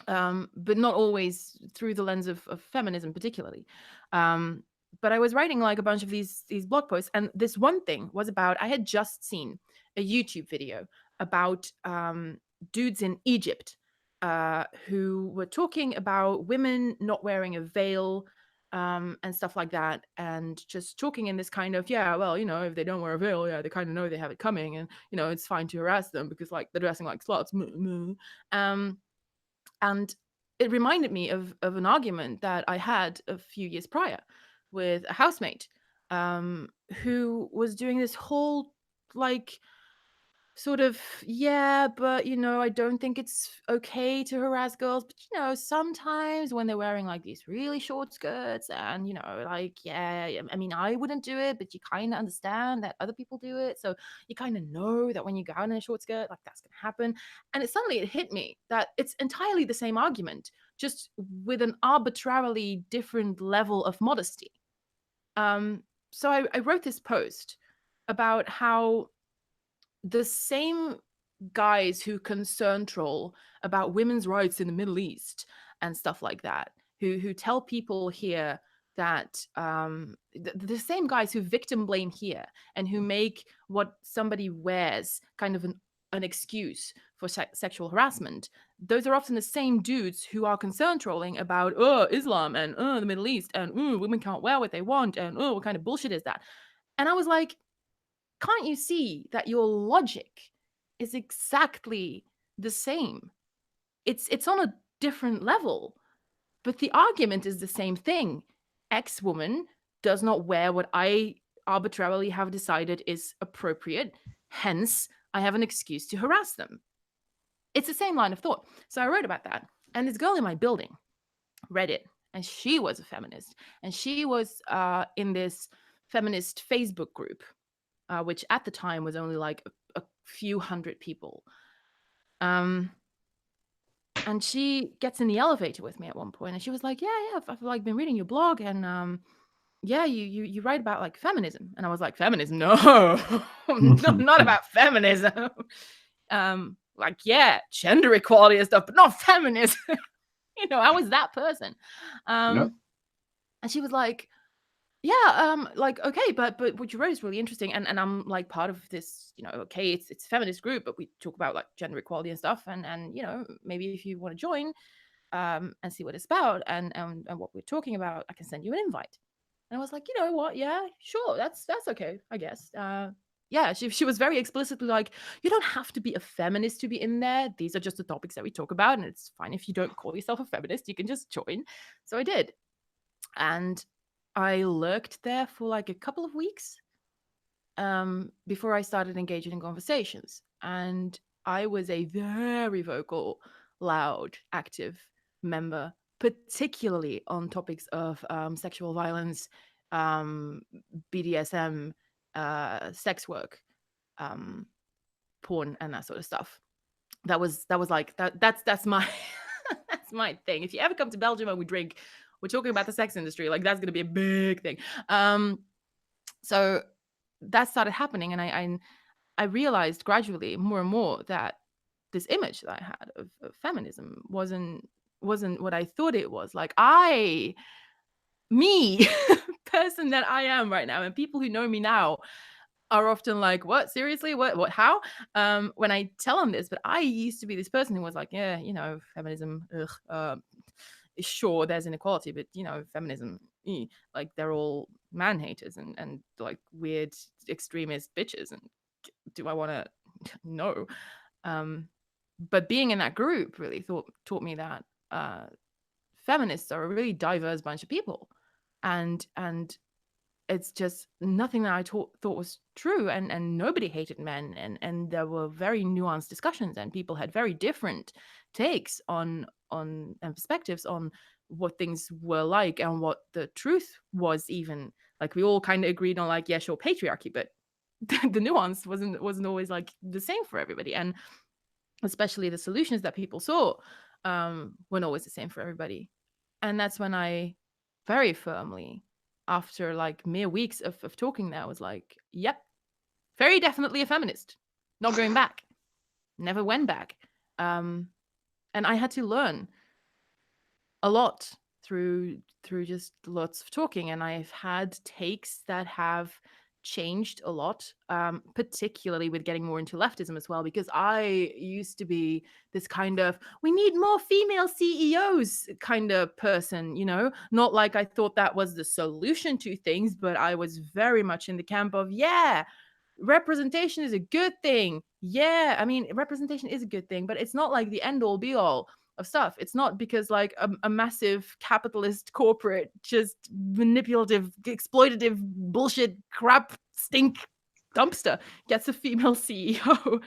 but not always through the lens of feminism particularly. Um, but I was writing like a bunch of these blog posts, and this one thing was about I had just seen a YouTube video about dudes in Egypt who were talking about women not wearing a veil, and stuff like that, and just talking in this kind of, yeah, well, if they don't wear a veil, yeah, they kind of know they have it coming, and it's fine to harass them because like they're dressing like sluts. Um, and it reminded me of an argument that I had a few years prior with a housemate, who was doing this whole like sort of, yeah, but I don't think it's okay to harass girls, but sometimes when they're wearing like these really short skirts and like, yeah, I mean, I wouldn't do it, but you kind of understand that other people do it, so you kind of know that when you go out in a short skirt, like that's gonna happen. And it hit me that it's entirely the same argument, just with an arbitrarily different level of modesty. So I wrote this post about how the same guys who concern troll about women's rights in the Middle East and stuff like that, who tell people here that the same guys who victim blame here and who make what somebody wears kind of an excuse for sexual harassment, those are often the same dudes who are concern trolling about Islam and the Middle East and women can't wear what they want and what kind of bullshit is that. And I was like, can't you see that your logic is exactly the same? It's on a different level, but the argument is the same thing. X woman does not wear what I arbitrarily have decided is appropriate, hence I have an excuse to harass them. It's the same line of thought. So I wrote about that, and this girl in my building read it, and she was a feminist, and she was in this feminist Facebook group, which at the time was only like a few hundred people. Um, and she gets in the elevator with me at one point, and she was like, "Yeah, I've like been reading your blog, and yeah, you write about like feminism." And I was like, "Feminism? No, no, not about feminism. Like, yeah, gender equality and stuff, but not feminism." I was that person. yep. And she was like, yeah, like, okay, but what you wrote is really interesting, and I'm like part of this, okay, it's a feminist group, but we talk about like gender equality and stuff, and maybe if you want to join and see what it's about and what we're talking about, I can send you an invite. And I was like, you know what, yeah, sure, that's okay, I guess. Yeah, she was very explicitly like, you don't have to be a feminist to be in there. These are just the topics that we talk about, and it's fine if you don't call yourself a feminist, you can just join. So I did. And I lurked there for like a couple of weeks before I started engaging in conversations. And I was a very vocal, loud, active member, particularly on topics of sexual violence, um, BDSM, sex work, um, porn, and that sort of stuff. That was like that's my that's my thing. If you ever come to Belgium and we drink, we're talking about the sex industry. Like that's gonna be a big thing. So that started happening, and I realized gradually more and more that this image that I had of feminism wasn't what I thought it was. Like me, person that I am right now, and people who know me now are often like, "What? Seriously? What? How?" When I tell them this, but I used to be this person who was like, "Yeah, feminism. Ugh, sure, there's inequality, but feminism, like they're all man haters and like weird extremist bitches. And do I want to? No." But being in that group really taught me that feminists are a really diverse bunch of people, and it's just nothing that I thought was true, and nobody hated men, and there were very nuanced discussions, and people had very different takes on and perspectives on what things were like and what the truth was. Even like we all kind of agreed on like, yeah, sure, patriarchy, but the nuance wasn't always like the same for everybody, and especially the solutions that people saw weren't always the same for everybody. And that's when I very firmly, after like mere weeks of talking there, was like, yep, very definitely a feminist. Not going back. Never went back. And I had to learn a lot through just lots of talking, and I've had takes that have changed a lot, particularly with getting more into leftism as well, because I used to be this kind of we need more female CEOs kind of person, not like I thought that was the solution to things, but I was very much in the camp of, yeah, representation is a good thing. Yeah, I mean, representation is a good thing, but it's not like the end all be all of stuff. It's not because like a massive capitalist corporate just manipulative exploitative bullshit crap stink dumpster gets a female CEO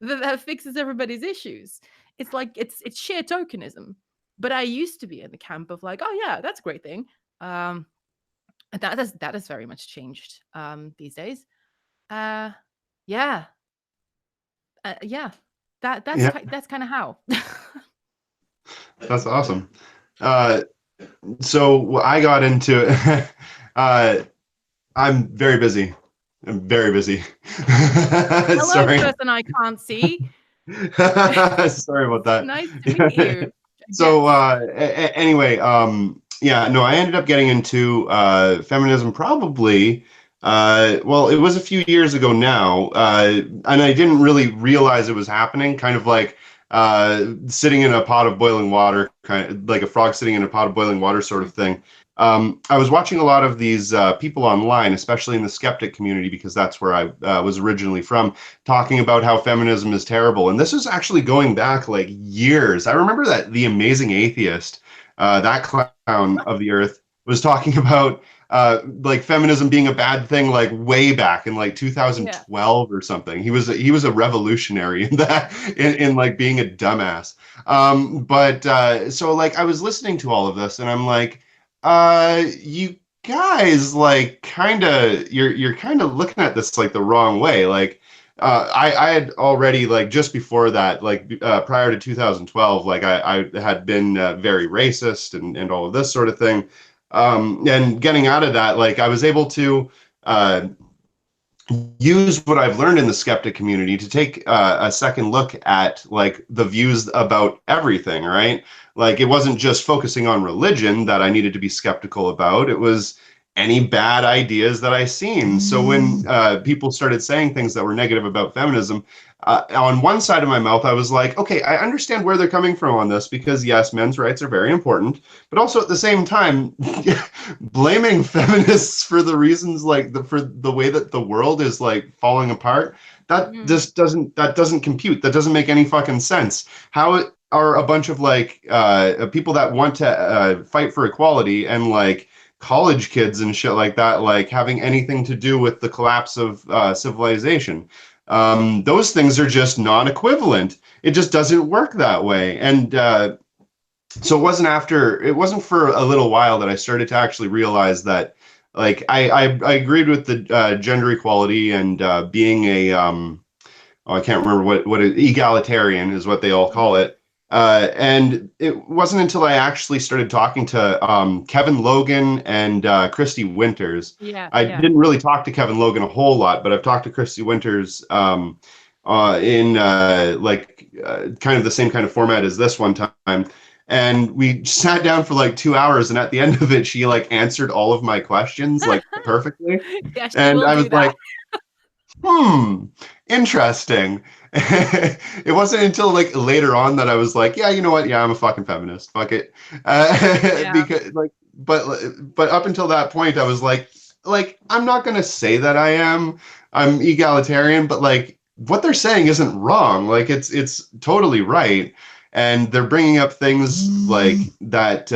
that fixes everybody's issues. It's like it's sheer tokenism. But I used to be in the camp of like, oh yeah, that's a great thing. That has very much changed these days. Yeah, yeah. That's Yeah, that's kind of how. that's awesome. So I got into it. I'm very busy. I'm very busy. Hello, Sorry. person I can't see. Sorry about that. Nice to meet you, I So guess. anyway, yeah, no, I ended up getting into feminism probably. Well, it was a few years ago now, and I didn't really realize it was happening. Kind of like sitting in a pot of boiling water, kind of like a frog sitting in a pot of boiling water, sort of thing. I was watching a lot of these people online, especially in the skeptic community, because that's where I was originally from, talking about how feminism is terrible. And this is actually going back like years. I remember that The Amazing Atheist, that clown of the earth, was talking about like feminism being a bad thing like way back in like Yeah. 2012 or something. He was a revolutionary in that in like being a dumbass. But so like I was listening to all of this and I'm like, you guys like kind of you're kind of looking at this like the wrong way. Like I had already like just before that, like prior to 2012, like I had been very racist and all of this sort of thing. And getting out of that, like I was able to uh, use what I've learned in the skeptic community to take a second look at like the views about everything, right? Like it wasn't just focusing on religion that I needed to be skeptical about. It was any bad ideas that I seen. So when people started saying things that were negative about feminism, on one side of my mouth, I was like, okay, I understand where they're coming from on this because yes, men's rights are very important, but also at the same time, blaming feminists for the reasons like for the way that the world is like falling apart, that doesn't compute. That doesn't make any fucking sense. How are a bunch of like people that want to fight for equality and like college kids and shit like that, like having anything to do with the collapse of civilization? Those things are just non-equivalent. It just doesn't work that way. And so it wasn't for a little while that I started to actually realize that like I agreed with the gender equality and being a oh, I can't remember what egalitarian is what they all call it. And it wasn't until I actually started talking to Kevin Logan and Christy Winters. Yeah, I yeah. didn't really talk to Kevin Logan a whole lot, but I've talked to Christy Winters in kind of the same kind of format as this one time. And we sat down for like 2 hours, and at the end of it, she like answered all of my questions like perfectly. Yeah, she And will I do was that. like, interesting. It wasn't until like later on that I was like, yeah, you know what? Yeah, I'm a fucking feminist. Fuck it. Yeah. Because like, but up until that point, I was like I'm not gonna say that I am. I'm egalitarian, but like what they're saying isn't wrong. Like it's totally right. And they're bringing up things like that.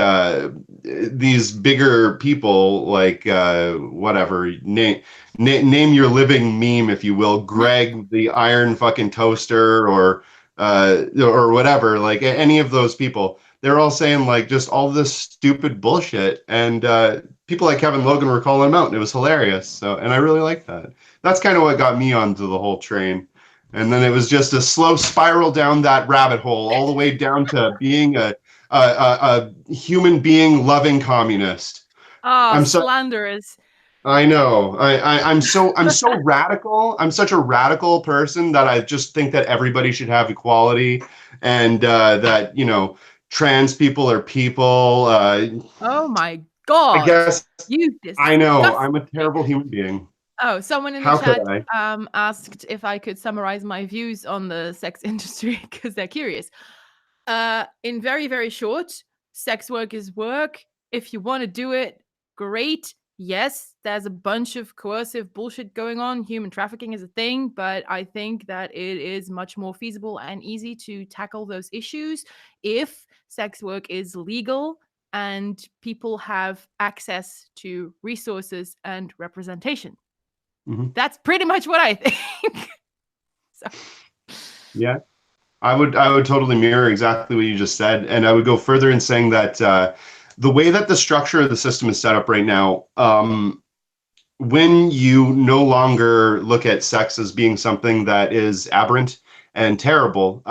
These bigger people, like whatever name your living meme, if you will, Greg the Iron fucking Toaster, or whatever, like any of those people. They're all saying like just all this stupid bullshit, and people like Kevin Logan were calling him out, and it was hilarious. So, and I really like that. That's kind of what got me onto the whole train. And then it was just a slow spiral down that rabbit hole, all the way down to being a human being loving communist. Oh, I'm so slanderous. I know. I'm so radical. I'm such a radical person that I just think that everybody should have equality, and that trans people are people. Oh my I God. guess You I know disgust I'm a me. terrible human being. Oh, someone in the How could chat I? asked if I could summarize my views on the sex industry because they're curious. In very, very short, sex work is work. If you want to do it, great. Yes, there's a bunch of coercive bullshit going on. Human trafficking is a thing, but I think that it is much more feasible and easy to tackle those issues if sex work is legal and people have access to resources and representation. Mhm. That's pretty much what I think. So. Yeah, I would totally mirror exactly what you just said, and I would go further in saying that the way that the structure of the system is set up right now, when you no longer look at sex as being something that is aberrant and terrible,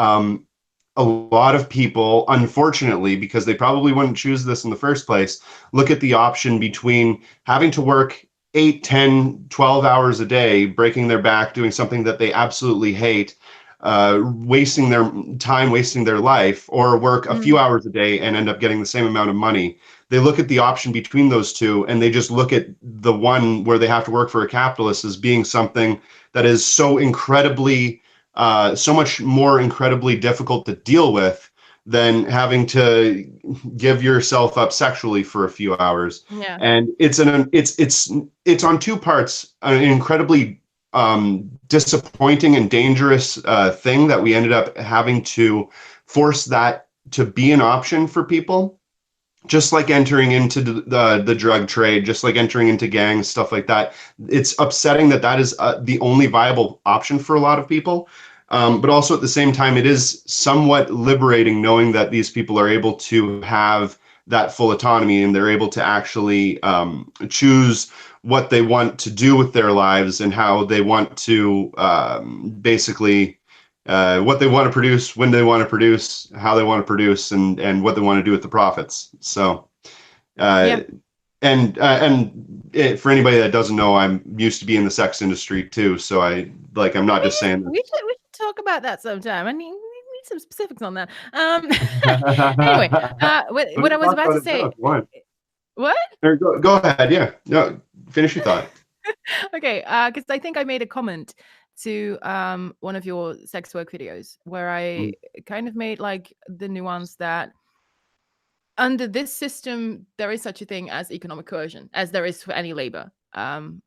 a lot of people, unfortunately, because they probably wouldn't choose this in the first place, look at the option between having to work 8, 10, 12 hours a day, breaking their back, doing something that they absolutely hate, wasting their time, wasting their life, or work a few hours a day and end up getting the same amount of money. They look at the option between those two, and they just look at the one where they have to work for a capitalist as being something that is so incredibly, so much more incredibly difficult to deal with than having to give yourself up sexually for a few hours. Yeah. And it's on two parts, an incredibly disappointing and dangerous thing that we ended up having to force that to be an option for people, just like entering into the drug trade, just like entering into gangs, stuff like that. It's upsetting that that is the only viable option for a lot of people. But also at the same time, it is somewhat liberating knowing that these people are able to have that full autonomy, and they're able to actually choose what they want to do with their lives and how they want to basically what they want to produce, when they want to produce, how they want to produce, and what they want to do with the profits. So, Yeah. For anybody that doesn't know, I'm used to be in the sex industry too. So I'm not just saying We should talk about that sometime. I need some specifics on that. Anyway, that. We what I can was talk about about to it now say. if you want. What? Or go ahead. Yeah. No, finish your thought. Okay, because I think I made a comment to one of your sex work videos where I kind of made like the nuance that under this system there is such a thing as economic coercion, as there is for any labor,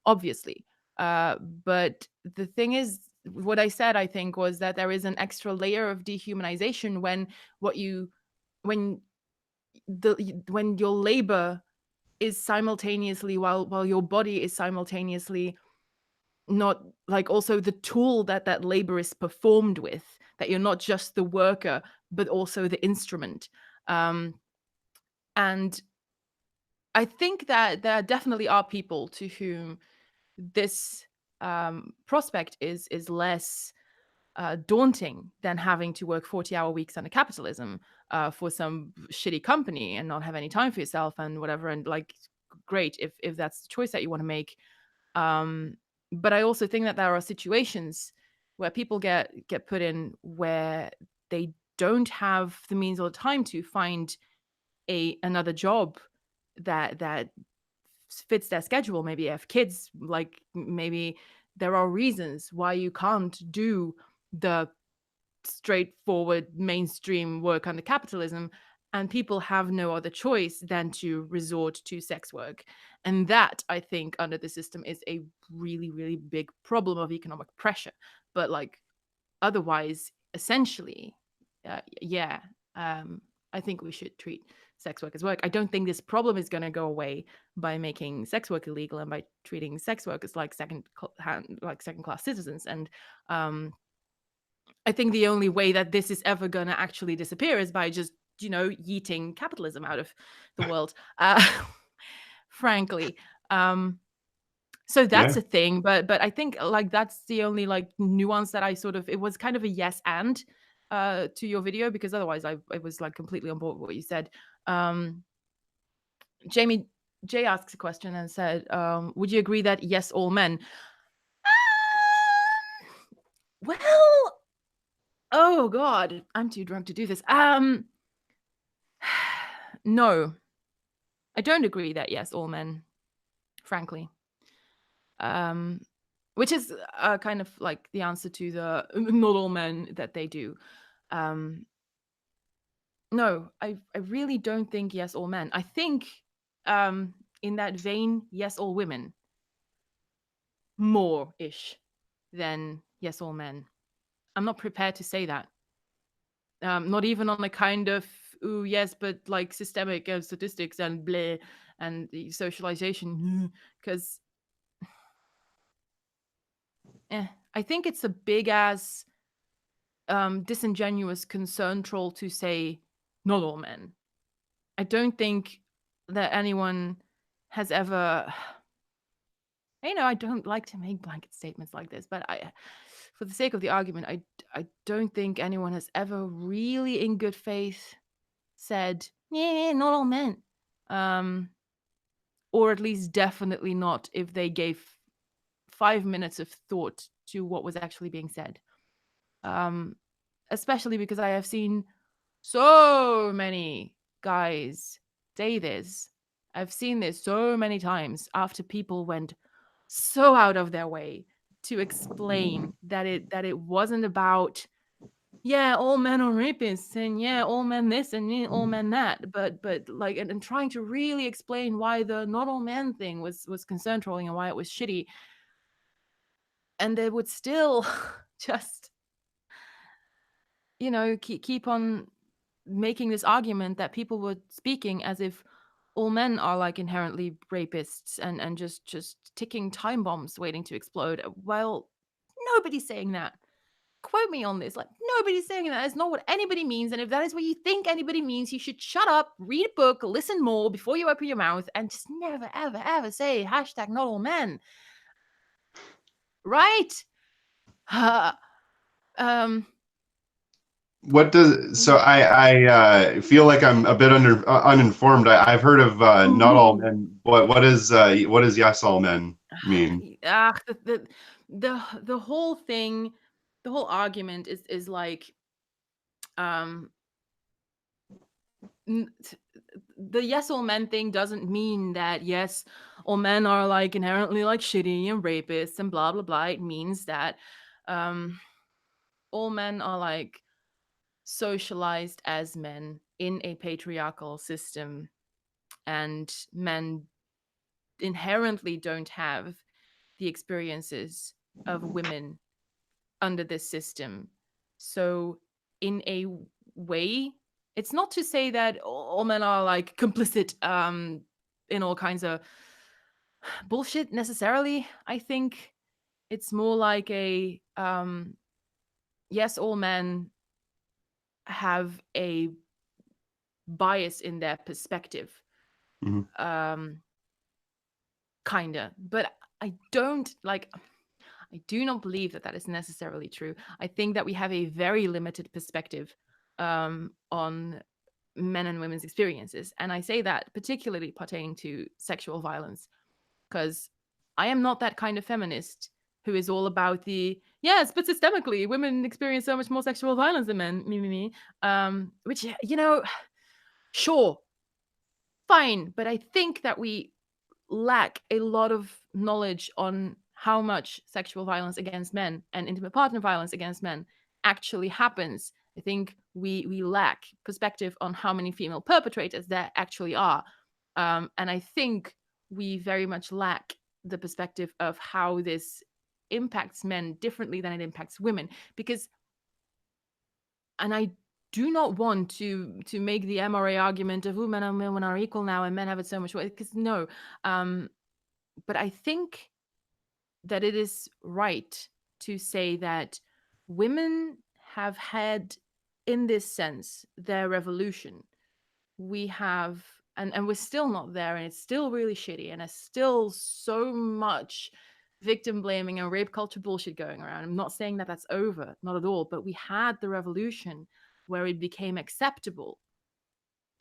obviously. But the thing is, what I said, I think, was that there is an extra layer of dehumanization when what you when when your labor is simultaneously, while your body is simultaneously not like also the tool that that labor is performed with, that you're not just the worker but also the instrument. And I think that there definitely are people to whom this prospect is less daunting than having to work 40-hour weeks under capitalism for some shitty company and not have any time for yourself and whatever. And like, great if that's the choice that you want to make. But I also think that there are situations where people get put in where they don't have the means or the time to find another job that fits their schedule. Maybe they have kids, like maybe there are reasons why you can't do the straightforward mainstream work under capitalism, and people have no other choice than to resort to sex work. And that, I think, under the system is a really, really big problem of economic pressure. But like, otherwise, essentially, yeah, I think we should treat sex work as work. I don't think this problem is going to go away by making sex work illegal and by treating sex workers like second class citizens. And I think the only way that this is ever going to actually disappear is by just, yeeting capitalism out of the world, frankly. So that's Yeah. a thing, but I think like that's the only like nuance that it was kind of a yes and to your video, because otherwise I was like completely on board with what you said. Jay asks a question and said, would you agree that yes, all men? Well, oh God, I'm too drunk to do this. No, I don't agree that yes, all men, frankly. Which is kind of like the answer to the not all men that they do. No, I really don't think yes, all men. I think in that vein, yes, all women, more-ish than yes, all men. I'm not prepared to say that. Not even on a kind of, ooh, yes, but like systemic statistics and bleh and the socialization, because I think it's a big ass disingenuous concern troll to say not all men. I don't think that anyone has ever, I don't like to make blanket statements like this, but for the sake of the argument, I don't think anyone has ever really in good faith said, yeah, not all men. Or at least definitely not if they gave 5 minutes of thought to what was actually being said. Especially because I have seen so many guys say this. I've seen this so many times after people went so out of their way to explain that it wasn't about, yeah, all men are rapists and yeah, all men this and yeah, all men that, but like and trying to really explain why the not all men thing was concern trolling and why it was shitty, and they would still just keep on making this argument that people were speaking as if all men are like inherently rapists and just ticking time bombs waiting to explode. Well, nobody's saying that. Quote me on this. Like, nobody's saying that. It's not what anybody means. And if that is what you think anybody means, you should shut up, read a book, listen more before you open your mouth, and just never, ever, ever say hashtag not all men. Right? What does so I feel like I'm a bit uninformed. I've heard of not all men. What does yes all men mean? The whole thing, the whole argument is like the yes all men thing doesn't mean that yes all men are like inherently like shitty and rapists and blah blah blah. It means that all men are like socialized as men in a patriarchal system, and men inherently don't have the experiences of women under this system. So in a way, it's not to say that all men are like complicit in all kinds of bullshit necessarily. I think it's more like a yes, all men have a bias in their perspective. Mm-hmm. Kinda. But I don't like I do not believe that that is necessarily true. I think that we have a very limited perspective on men and women's experiences. And I say that particularly pertaining to sexual violence, because I am not that kind of feminist who is all about the, yes, but systemically, women experience so much more sexual violence than men, which, sure, fine. But I think that we lack a lot of knowledge on how much sexual violence against men and intimate partner violence against men actually happens. I think we lack perspective on how many female perpetrators there actually are. And I think we very much lack the perspective of how this impacts men differently than it impacts women. Because, and I do not want to make the MRA argument of men and women are equal now and men have it so much worse, because no. But I think that it is right to say that women have had, in this sense, their revolution. We have, and we're still not there, and it's still really shitty, and there's still so much victim blaming and rape culture bullshit going around. I'm not saying that that's over, not at all, but we had the revolution where it became acceptable,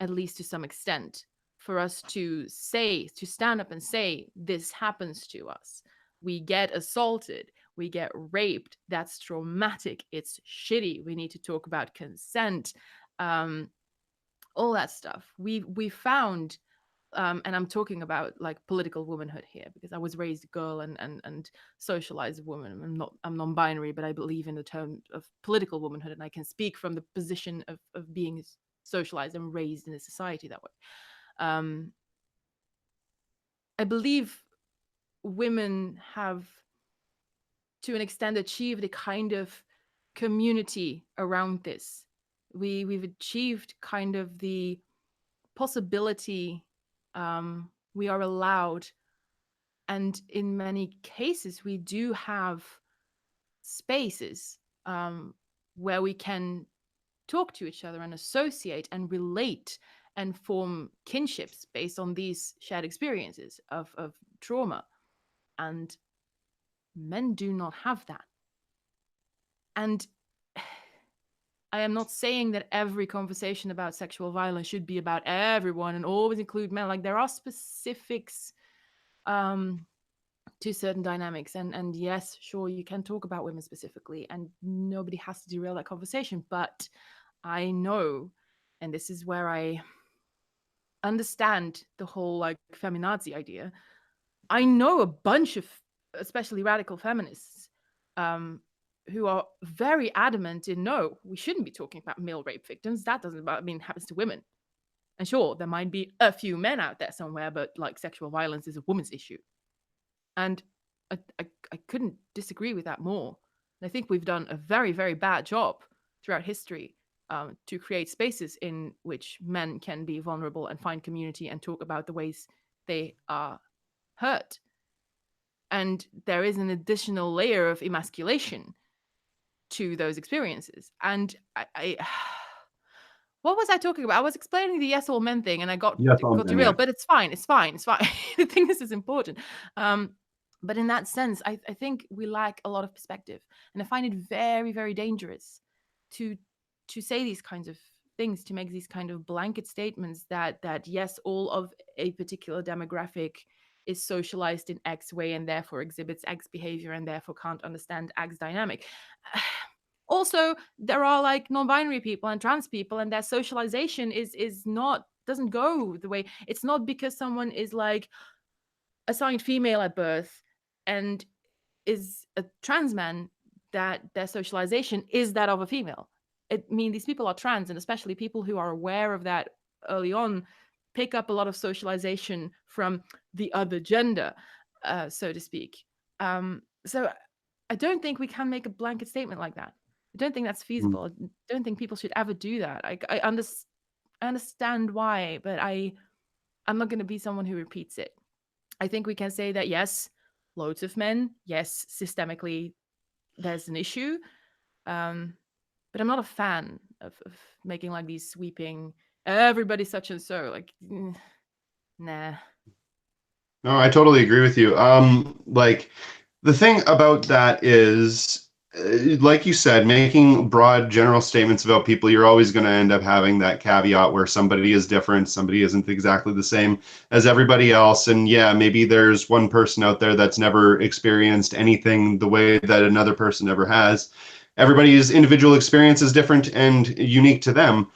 at least to some extent, for us to stand up and say, this happens to us. We get assaulted, we get raped. That's traumatic. It's shitty. We need to talk about consent, all that stuff. We found, and I'm talking about like political womanhood here, because I was raised a girl and socialized a woman. I'm non-binary, but I believe in the term of political womanhood, and I can speak from the position of being socialized and raised in a society that way. I believe women have, to an extent, achieved a kind of community around this. We've achieved kind of the possibility, we are allowed, and in many cases we do have spaces where we can talk to each other and associate and relate and form kinships based on these shared experiences of trauma. And men do not have that. And I am not saying that every conversation about sexual violence should be about everyone and always include men. Like, there are specifics to certain dynamics. And yes, sure, you can talk about women specifically, and nobody has to derail that conversation. But I know, and this is where I understand the whole like feminazi idea, I know a bunch of especially radical feminists who are very adamant in, no, we shouldn't be talking about male rape victims. That doesn't happens to women. And sure, there might be a few men out there somewhere, but like sexual violence is a woman's issue. And I couldn't disagree with that more. And I think we've done a very, very bad job throughout history to create spaces in which men can be vulnerable and find community and talk about the ways they are hurt. And there is an additional layer of emasculation to those experiences. And I what was I talking about? I was explaining the yes all men thing, and I got derailed. Yeah. But it's fine. I think this is important. But in that sense, I think we lack a lot of perspective, and I find it very, very dangerous to say these kinds of things, to make these kind of blanket statements that yes, all of a particular demographic is socialized in X way and therefore exhibits X behavior and therefore can't understand X dynamic. Also, there are like non-binary people and trans people, and their socialization doesn't go the way. It's not because someone is like assigned female at birth and is a trans man that their socialization is that of a female. I mean, these people are trans, and especially people who are aware of that early on pick up a lot of socialization from the other gender, so to speak. So I don't think we can make a blanket statement like that. I don't think that's feasible. I don't think people should ever do that. I understand why, but I'm not going to be someone who repeats it. I think we can say that, yes, loads of men, yes, systemically there's an issue, but I'm not a fan of making like these sweeping, everybody's such and so, like, nah. No, I totally agree with you. Like, The thing about that is, like you said, making broad general statements about people, you're always going to end up having that caveat where somebody is different, somebody isn't exactly the same as everybody else. And yeah, maybe there's one person out there that's never experienced anything the way that another person ever has. Everybody's individual experience is different and unique to them.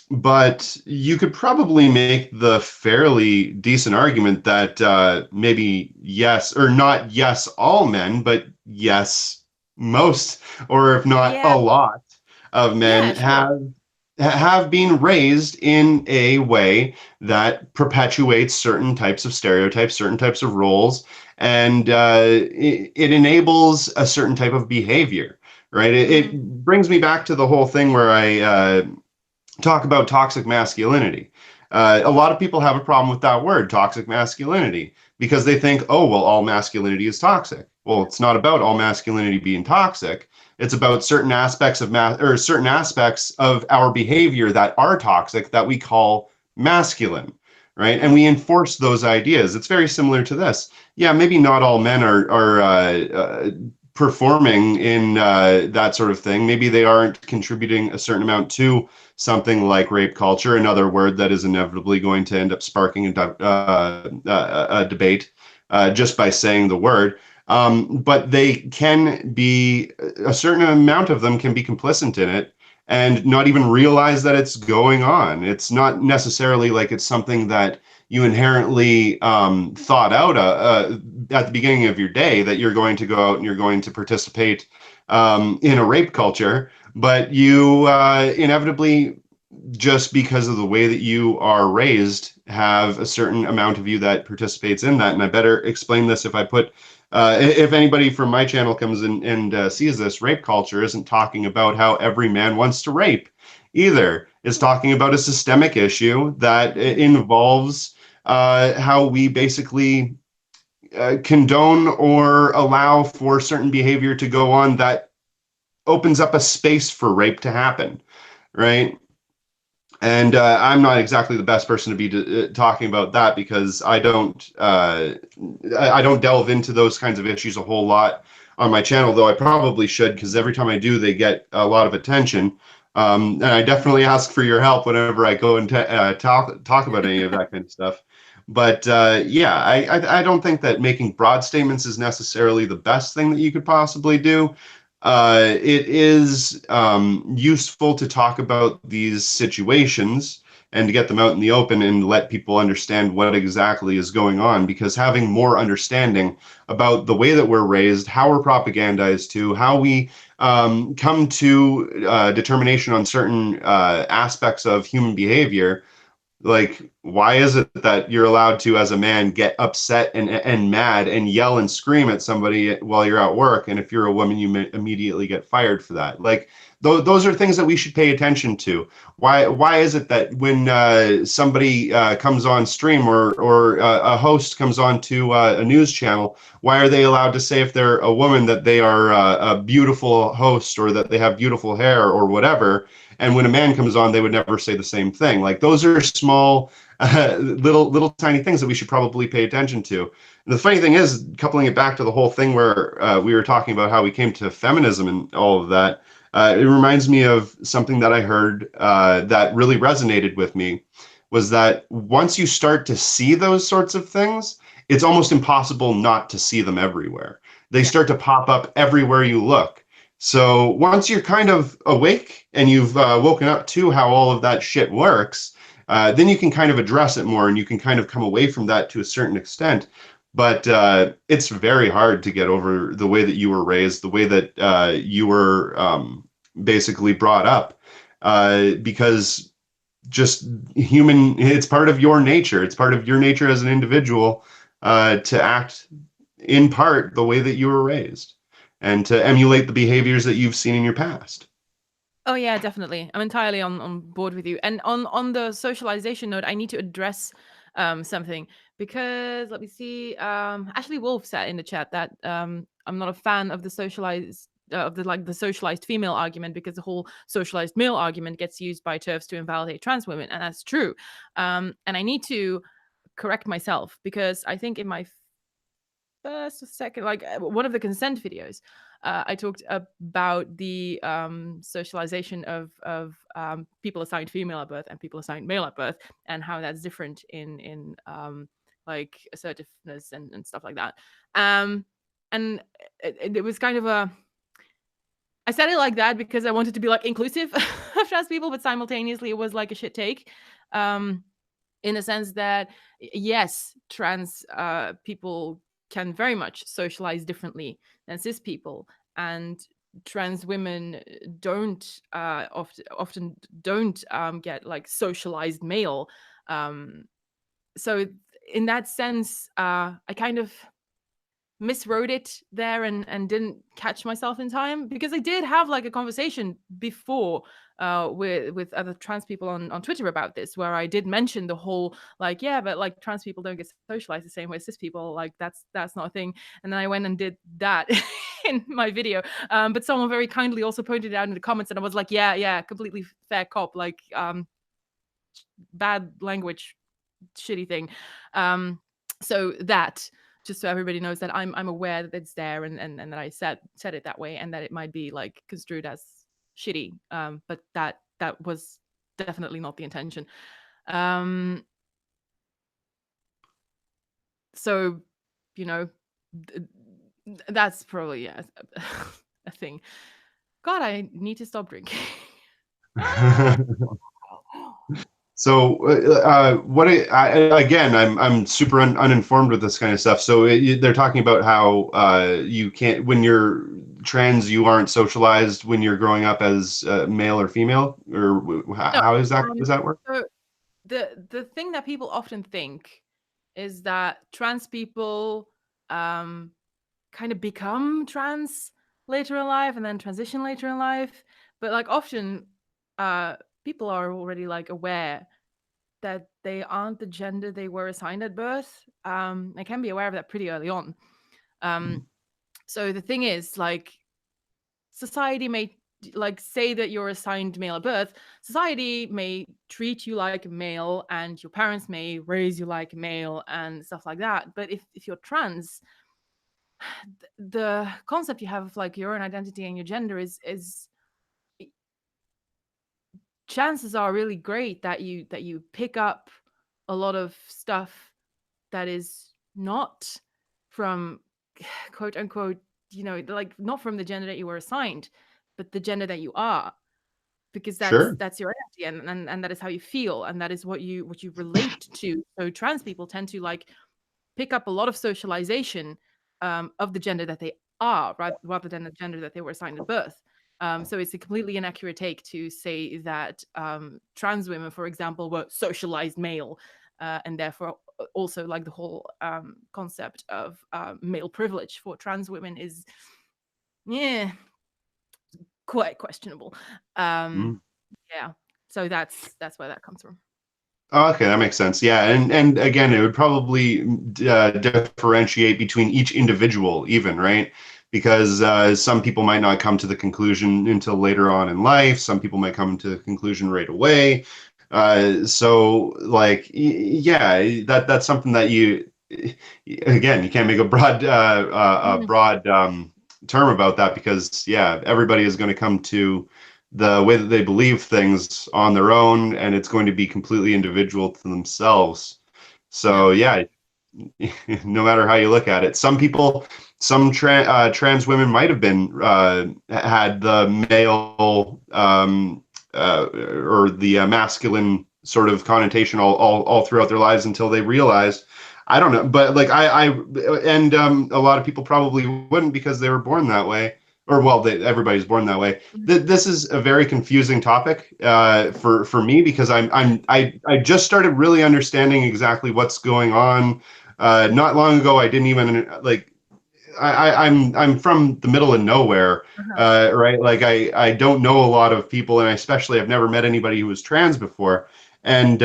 But you could probably make the fairly decent argument that maybe yes, or not yes, all men, but yes, most, or if not Yeah. a lot of men Yeah, sure. have been raised in a way that perpetuates certain types of stereotypes, certain types of roles, and it enables a certain type of behavior, right? It brings me back to the whole thing where I talk about toxic masculinity. A lot of people have a problem with that word, toxic masculinity, because they think, oh, well, all masculinity is toxic. Well, it's not about all masculinity being toxic. It's about certain aspects of or certain aspects of our behavior that are toxic that we call masculine, right? And we enforce those ideas. It's very similar to this. Yeah, maybe not all men are performing in that sort of thing. Maybe they aren't contributing a certain amount to something like rape culture, another word that is inevitably going to end up sparking a debate just by saying the word. But they can be, a certain amount of them can be complicit in it and not even realize that it's going on. It's not necessarily like it's something that you inherently thought out at the beginning of your day that you're going to go out and you're going to participate in a rape culture, but you inevitably, just because of the way that you are raised, have a certain amount of you that participates in that. And I better explain this if I put, if anybody from my channel comes in and sees this, rape culture isn't talking about how every man wants to rape either. It's talking about a systemic issue that involves how we basically condone or allow for certain behavior to go on that opens up a space for rape to happen, right? And I'm not exactly the best person to be talking about that because I don't delve into those kinds of issues a whole lot on my channel, though I probably should, because every time I do, they get a lot of attention. And I definitely ask for your help whenever I go and talk about any of that kind of stuff. But yeah, I don't think that making broad statements is necessarily the best thing that you could possibly do. It is useful to talk about these situations and to get them out in the open and let people understand what exactly is going on, because having more understanding about the way that we're raised, how we're propagandized to, how we come to determination on certain aspects of human behavior. Like, why is it that you're allowed to, as a man, get upset and mad and yell and scream at somebody while you're at work, and if you're a woman, you immediately get fired for that? Like, those are things that we should pay attention to. Why is it that when somebody comes on stream, or a host comes on to a news channel, why are they allowed to say, if they're a woman, that they are a beautiful host, or that they have beautiful hair, or whatever? And when a man comes on, they would never say the same thing. Like, those are small, little tiny things that we should probably pay attention to. And the funny thing is, coupling it back to the whole thing where we were talking about how we came to feminism and all of that, it reminds me of something that I heard that really resonated with me, was that once you start to see those sorts of things, it's almost impossible not to see them everywhere. They Yeah. start to pop up everywhere you look. So once you're kind of awake and you've woken up to how all of that shit works, then you can kind of address it more, and you can kind of come away from that to a certain extent. But it's very hard to get over the way that you were raised, the way that you were basically brought up, because just it's part of your nature. It's part of your nature as an individual to act in part the way that you were raised, and to emulate the behaviors that you've seen in your past. Oh yeah, definitely. I'm entirely on board with you. And on the socialization note, I need to address something, because let me see. Ashley Wolf said in the chat that I'm not a fan of the socialized of the socialized female argument, because the whole socialized male argument gets used by TERFs to invalidate trans women, and that's true. And I need to correct myself, because I think in my first or second, like one of the consent videos, I talked about the socialization of people assigned female at birth and people assigned male at birth, and how that's different in like assertiveness and stuff like that. And it was kind of a, I said it like that because I wanted to be like inclusive of trans people, but simultaneously it was like a shit take. In the sense that yes, trans people can very much socialize differently than cis people, and trans women don't often don't get like socialized male. So in that sense, I kind of miswrote it there and didn't catch myself in time, because I did have like a conversation before with other trans people on Twitter about this, where I did mention the whole like, yeah, but like trans people don't get socialized the same way as cis people, like that's not a thing. And then I went and did that in my video, but someone very kindly also pointed it out in the comments, and I was like, yeah, completely fair cop, like bad language, shitty thing. So that, just so everybody knows that I'm aware that it's there, and that I said it that way, and that it might be like construed as shitty, but that was definitely not the intention. So, you know, that's probably a thing. God, I need to stop drinking. So, again, I'm super uninformed with this kind of stuff. So they're talking about how you can't, when you're trans, you aren't socialized when you're growing up as male or female, or how is that? Does that work? So the thing that people often think is that trans people kind of become trans later in life and then transition later in life, but like often people are already like aware that they aren't the gender they were assigned at birth. They can be aware of that pretty early on. So the thing is, like, society may like say that you're assigned male at birth. Society may treat you like a male, and your parents may raise you like a male and stuff like that. But if you're trans, the concept you have of like your own identity and your gender is chances are really great that you pick up a lot of stuff that is not from quote unquote, like not from the gender that you were assigned, but the gender that you are, because Sure. that's your identity, and that is how you feel, and that is what you relate to. So trans people tend to like pick up a lot of socialization of the gender that they are, rather than the gender that they were assigned at birth. So it's a completely inaccurate take to say that trans women, for example, were socialized male, and therefore also like the whole concept of male privilege for trans women is, yeah, quite questionable. Yeah, so that's where that comes from. Oh, okay, that makes sense. Yeah, and again, it would probably differentiate between each individual, even, right? Because some people might not come to the conclusion until later on in life. Some people might come to the conclusion right away. So, like, yeah, that's something that again, you can't make a broad term about that, because yeah, everybody is going to come to the way that they believe things on their own, and it's going to be completely individual to themselves. So yeah, no matter how you look at it, some trans women might have been had the male or the masculine sort of connotation all throughout their lives until they realized, I don't know, but like and a lot of people probably wouldn't, because they were born that way, or well, everybody's born that way. This is a very confusing topic for me, because I just started really understanding exactly what's going on. Not long ago, I didn't even like. I'm from the middle of nowhere, right? Like I don't know a lot of people, and especially I've never met anybody who was trans before, and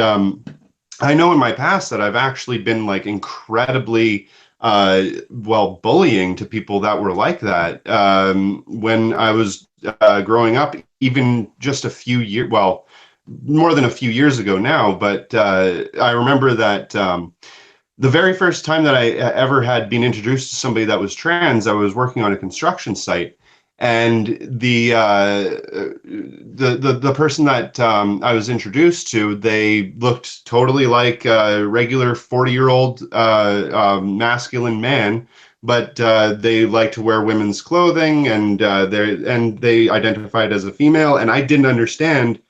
I know in my past that I've actually been like incredibly bullying to people that were like that when I was growing up, even just a few years, more than a few years ago now. But I remember that the very first time that I ever had been introduced to somebody that was trans, I was working on a construction site, and the person that I was introduced to, they looked totally like a regular 40-year-old masculine man, but they like to wear women's clothing, and they identified as a female, and I didn't understand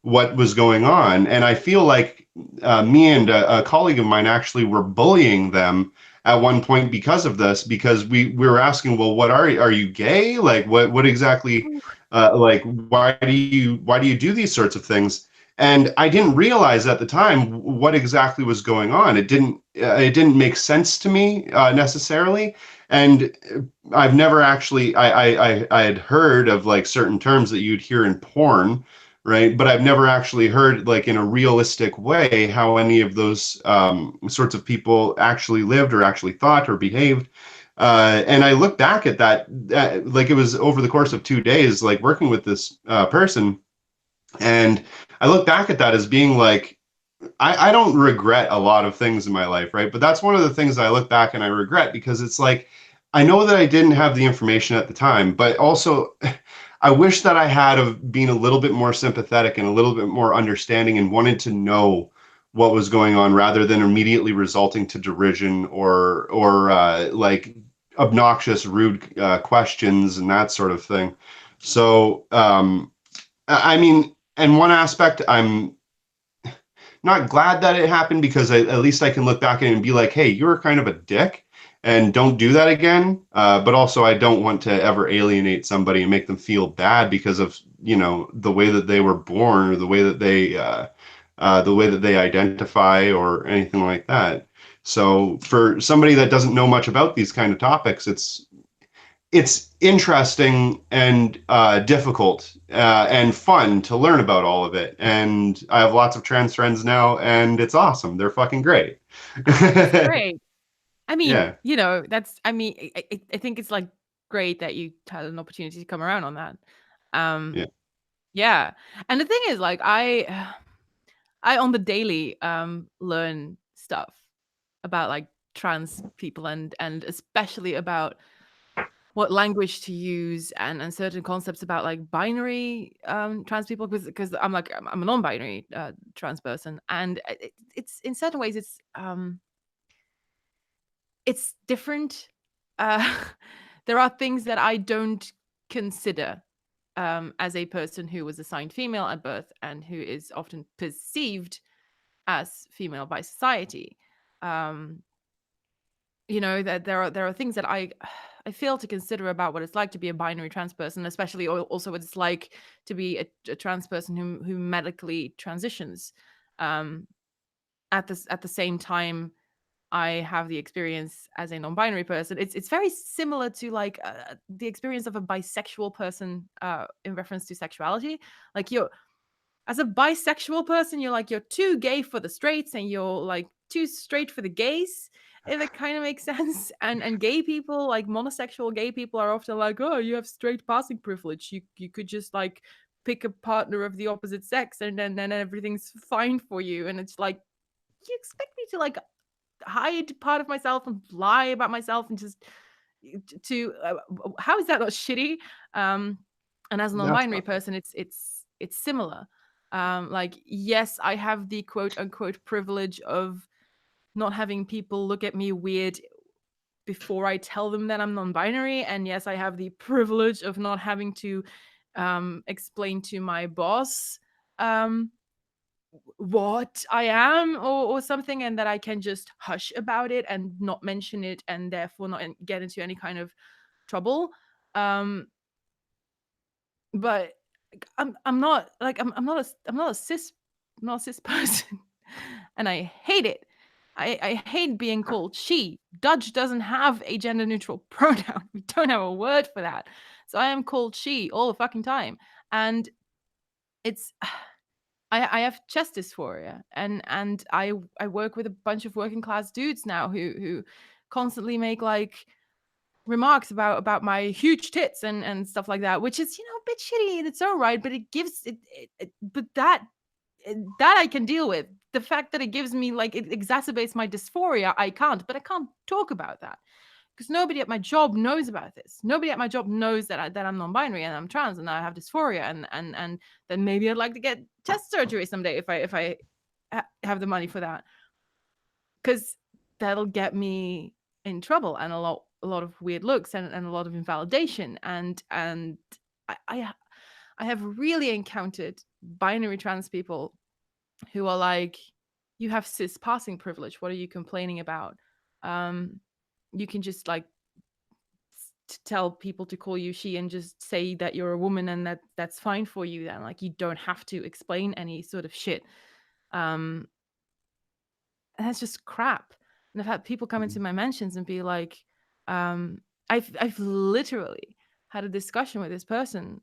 what was going on. And I feel like me and a colleague of mine actually were bullying them at one point because of this, because we were asking, well, what are you gay? Like, what exactly, like, why do you do these sorts of things? And I didn't realize at the time what exactly was going on. It didn't make sense to me necessarily. And I've never actually, I had heard of like certain terms that you'd hear in porn, right? But I've never actually heard, like, in a realistic way, how any of those sorts of people actually lived or actually thought or behaved. And I look back at that, like, it was over the course of 2 days, like working with this person, and I look back at that as being like, I don't regret a lot of things in my life, right? But that's one of the things I look back and I regret, because it's like, I know that I didn't have the information at the time, but also I wish that I had of been a little bit more sympathetic and a little bit more understanding and wanted to know what was going on, rather than immediately resulting to derision or like obnoxious, rude questions and that sort of thing. So, I mean, in one aspect, I'm not glad that it happened, because at least I can look back at it and be like, hey, you were kind of a dick and don't do that again. But also, I don't want to ever alienate somebody and make them feel bad because of, the way that they were born, or the way that they identify, or anything like that. So for somebody that doesn't know much about these kind of topics, it's interesting and difficult and fun to learn about all of it. And I have lots of trans friends now, and it's awesome. They're fucking great. That's great. I mean, Yeah. I think it's like great that you had an opportunity to come around on that. Um, Yeah. yeah. And the thing is, like, I on the daily learn stuff about like trans people, and especially about what language to use, and certain concepts about like binary trans people, because I'm a non-binary trans person, and it's in certain ways it's different. uh there are things that I don't consider as a person who was assigned female at birth and who is often perceived as female by society. um that there are things that I fail to consider about what it's like to be a binary trans person, especially also what it's like to be a trans person who medically transitions. Um, at the same time, I have the experience as a non-binary person. It's very similar to like the experience of a bisexual person in reference to sexuality. Like, you're as a bisexual person, you're too gay for the straights, and you're like too straight for the gays, if it kind of makes sense. And gay people, like monosexual gay people, are often like, oh, you have straight passing privilege. You could just like pick a partner of the opposite sex, and then everything's fine for you. And it's like, you expect me to like hide part of myself and lie about myself, and just to how is that not shitty? um and as a That's non-binary not. person, it's similar. Like, yes, I have the quote unquote privilege of not having people look at me weird before I tell them that I'm non-binary, and yes, I have the privilege of not having to explain to my boss um what I am, or something, and that I can just hush about it and not mention it, and therefore not get into any kind of trouble. Um, but I'm not a cis person, and I hate it. I hate being called she. Dutch doesn't have a gender neutral pronoun. We don't have a word for that, so I am called she all the fucking time, and it's I have chest dysphoria, and I work with a bunch of working class dudes now who constantly make like remarks about my huge tits and stuff like that, which is a bit shitty in its own right, but it gives but that I can deal with. the fact that it gives me, like, it exacerbates my dysphoria, I can't. But I can't talk about that because nobody at my job knows about this. Nobody at my job knows that I'm non-binary and I'm trans and I have dysphoria, and then maybe I'd like to get chest surgery someday if I have the money for that, because that'll get me in trouble and a lot of weird looks and a lot of invalidation, and I have really encountered binary trans people who are like, you have cis passing privilege, what are you complaining about? You can just like tell people to call you she and just say that you're a woman, and that's fine for you then. Like, you don't have to explain any sort of shit. And that's just crap. And I've had people come into my mentions and be like, I've literally had a discussion with this person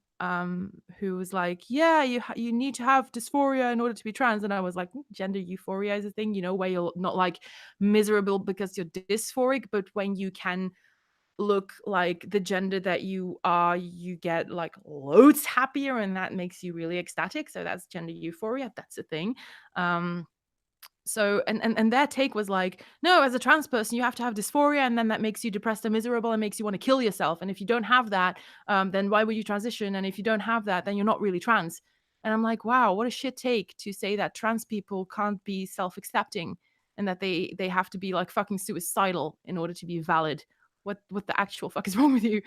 who was like, yeah, you need to have dysphoria in order to be trans. And I was like, gender euphoria is a thing, where you're not like miserable because you're dysphoric, but when you can look like the gender that you are, you get like loads happier, and that makes you really ecstatic. So that's gender euphoria. That's a thing. So and their take was like, no, as a trans person you have to have dysphoria, and then that makes you depressed and miserable and makes you want to kill yourself, and if you don't have that, then why would you transition, and if you don't have that, then you're not really trans. And I'm like, wow, what a shit take to say that trans people can't be self-accepting and that they have to be like fucking suicidal in order to be valid. What the actual fuck is wrong with you?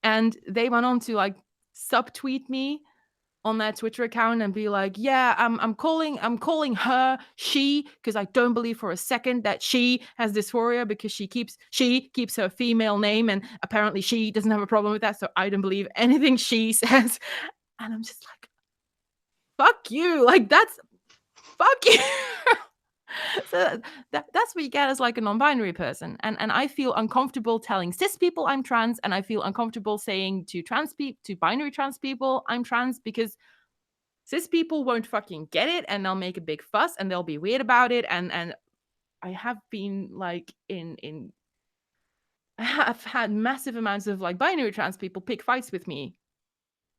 And they went on to like subtweet me on their Twitter account and be like, yeah, I'm calling her she because I don't believe for a second that she has dysphoria, because she keeps her female name, and apparently she doesn't have a problem with that, so I don't believe anything she says. And I'm just like, fuck you, like that's fuck you. So that's what you get as like a non-binary person, and I feel uncomfortable telling cis people I'm trans, and I feel uncomfortable saying to binary trans people I'm trans, because cis people won't fucking get it, and they'll make a big fuss and they'll be weird about it, and I have been like I have had massive amounts of like binary trans people pick fights with me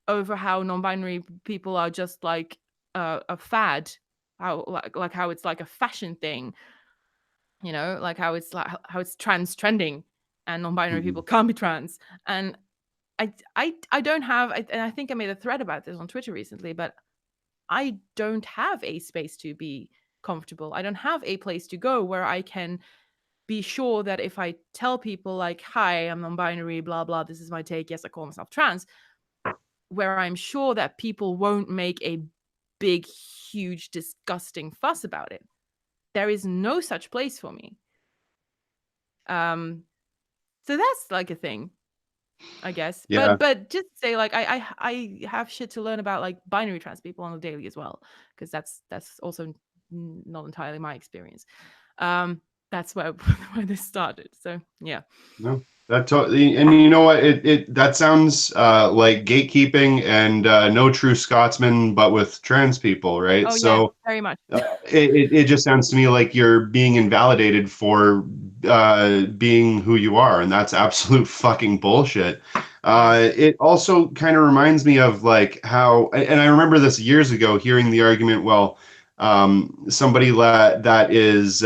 over how non-binary people are just like a fad, how like how it's like a fashion thing, like how it's trans trending, and non-binary people can't be trans. And I don't have, and I think I made a thread about this on Twitter recently, but I don't have a space to be comfortable. I don't have a place to go where I can be sure that if I tell people like, hi, I'm non-binary, blah, blah, this is my take, yes, I call myself trans, where I'm sure that people won't make a big, huge, disgusting fuss about it. There is no such place for me. So that's like a thing, I guess. Yeah. But just say like I have shit to learn about like binary trans people on the daily as well, because that's also not entirely my experience. That's where this started. So yeah. No, that totally, and you know what? It that sounds like gatekeeping and no true Scotsman, but with trans people, right? Oh yeah, So very much. it just sounds to me like you're being invalidated for being who you are, and that's absolute fucking bullshit. It also kind of reminds me of like how, and I remember this years ago hearing the argument, well, somebody that is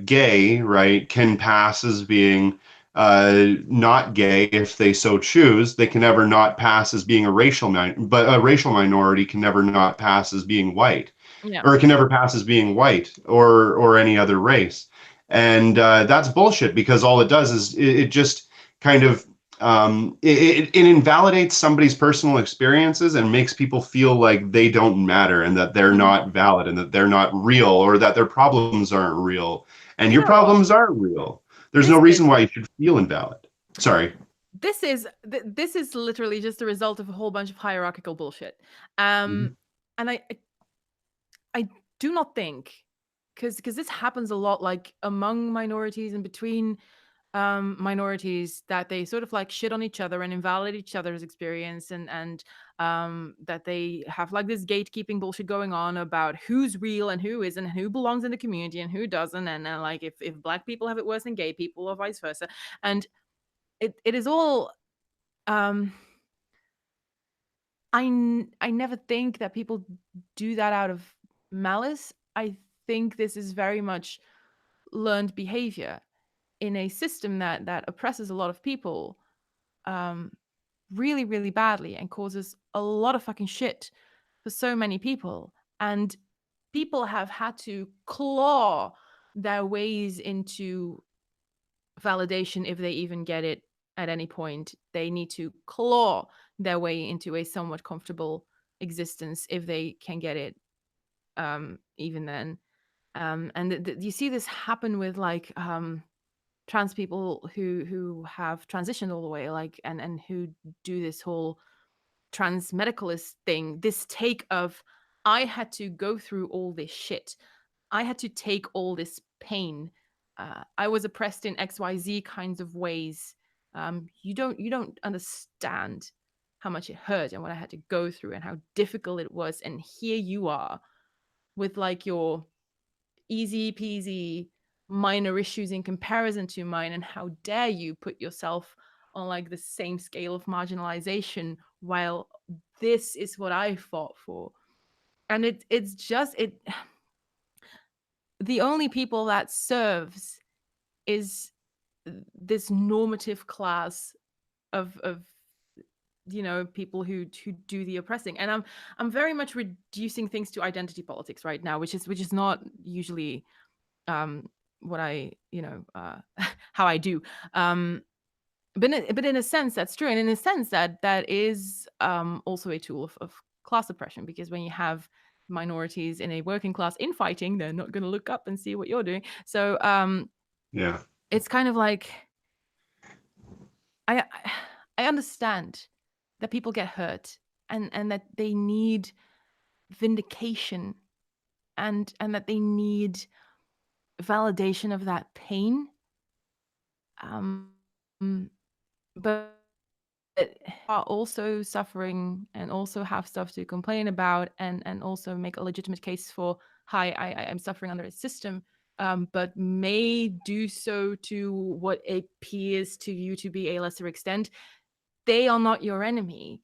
gay, right, can pass as being not gay if they so choose. They can never not pass as being a but a racial minority can never not pass as being white, Yeah. or it can never pass as being white or any other race. And that's bullshit, because all it does is it just kind of it invalidates somebody's personal experiences and makes people feel like they don't matter and that they're not valid and that they're not real, or that their problems aren't real. And You your know what? problems are real. There's no This reason is why you should feel invalid. Sorry. this is literally just a result of a whole bunch of hierarchical bullshit. Mhm. And I do not think, because this happens a lot, like among minorities and between minorities, that they sort of like shit on each other and invalidate each other's experience, and that they have like this gatekeeping bullshit going on about who's real and who isn't, and who belongs in the community and who doesn't, and like if black people have it worse than gay people or vice versa. And it is all I never think that people do that out of malice. I think this is very much learned behavior in a system that oppresses a lot of people really, really badly and causes a lot of fucking shit for so many people. And people have had to claw their ways into validation if they even get it at any point. They need to claw their way into a somewhat comfortable existence if they can get it, even then. And you see this happen with like trans people who have transitioned all the way, like and who do this whole trans medicalist thing, this take of I had to go through all this shit, I had to take all this pain, I was oppressed in XYZ kinds of ways. You don't understand how much it hurt and what I had to go through and how difficult it was, and here you are with like your easy peasy minor issues in comparison to mine, and how dare you put yourself on like the same scale of marginalization while this is what I fought for. And it's just it the only people that serves is this normative class of people who do the oppressing. And I'm very much reducing things to identity politics right now, which is not usually what I how I do. But in a sense that's true, and in a sense that is also a tool of class oppression, because when you have minorities in a working class infighting, they're not going to look up and see what you're doing. So Yeah. it's kind of like I I understand that people get hurt and that they need vindication, and that they need validation of that pain. Um, but are also suffering and also have stuff to complain about, and also make a legitimate case for, hi, I'm suffering under a system, but may do so to what appears to you to be a lesser extent. They are not your enemy,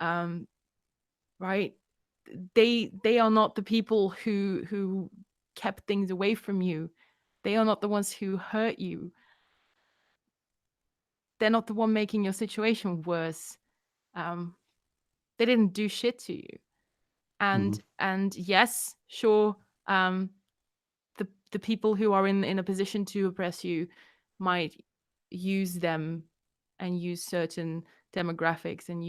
right? They are not the people who kept things away from you. They are not the ones who hurt you. They're not the one making your situation worse. They didn't do shit to you. And yes, sure, the people who are in a position to oppress you might use them and use certain demographics and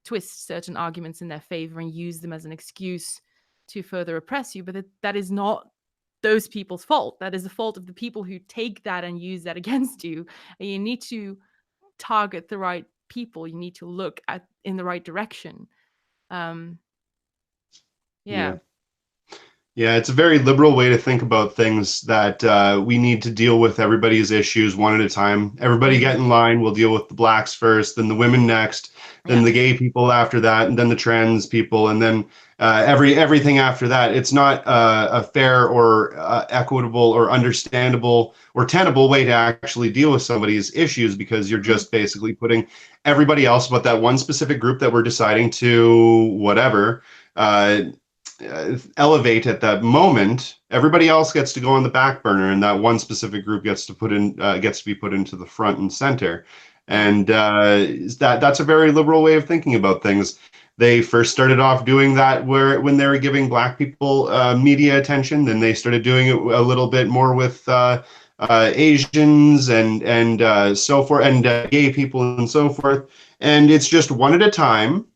twist certain arguments in their favor and use them as an excuse to further oppress you. But that is not those people's fault. That is the fault of the people who take that and use that against you. And you need to target the right people. You need to look in the right direction. Yeah. Yeah, it's a very liberal way to think about things, that we need to deal with everybody's issues one at a time. Everybody get in line. We'll deal with the blacks first, then the women next, then the gay people after that, and then the trans people, and then everything after that. It's not a fair or equitable or understandable or tenable way to actually deal with somebody's issues, because you're just basically putting everybody else but that one specific group that we're deciding to whatever elevate at that moment. Everybody else gets to go on the back burner, and that one specific group gets to be put into the front and center. And that's a very liberal way of thinking about things. They first started off doing that when they were giving black people media attention. Then they started doing it a little bit more with Asians and so forth, and gay people and so forth. And it's just one at a time.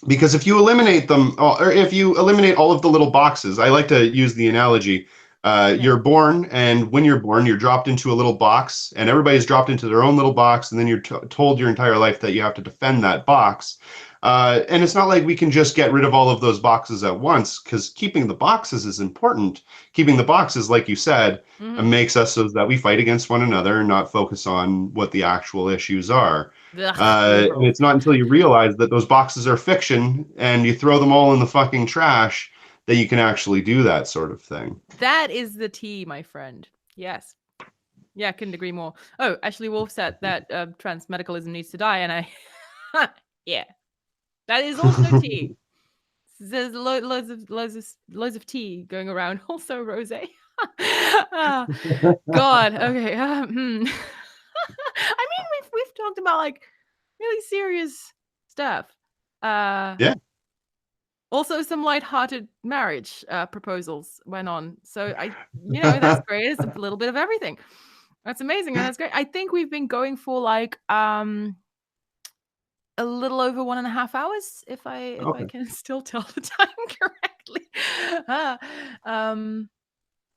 Because if you eliminate them, or if you eliminate all of the little boxes, I like to use the analogy. You're born, and when you're born, you're dropped into a little box, and everybody's dropped into their own little box, and then you're told your entire life that you have to defend that box. And it's not like we can just get rid of all of those boxes at once, because keeping the boxes is important. Keeping the boxes, like you said, makes us so that we fight against one another and not focus on what the actual issues are. And it's not until you realize that those boxes are fiction and you throw them all in the fucking trash that you can actually do that sort of thing. That is the tea, my friend. Yes. Yeah, I couldn't agree more. Oh, actually, Wolf said that trans medicalism needs to die, and I, yeah, that is also tea. There's loads of tea going around. Also rosé. Ah, God. Okay. I mean, we've talked about like really serious stuff. Yeah. Also, some light-hearted marriage proposals went on. So that's great. It's a little bit of everything. That's amazing. And that's great. I think we've been going for like a little over 1.5 hours, if I Okay. can still tell the time correctly. Ah,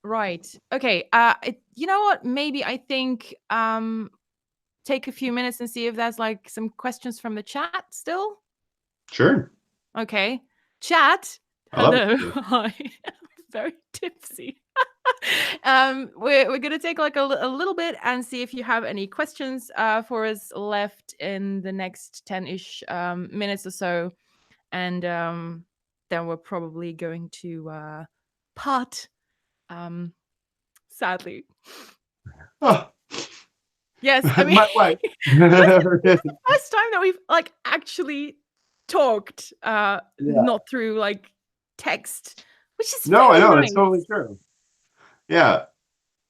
right. Okay. You know what? Maybe I think take a few minutes and see if there's like some questions from the chat still. Sure. Okay. Chat. I love Hello. it. Hi. Very tipsy. We're gonna take like a little bit and see if you have any questions for us left in the next 10-ish minutes or so, and then we're probably going to part. Sadly, Oh, yes. I mean, my wife. this is the first time that we've like actually talked, Yeah. not through like text, which is No, I very know. nice. It's totally true. Yeah.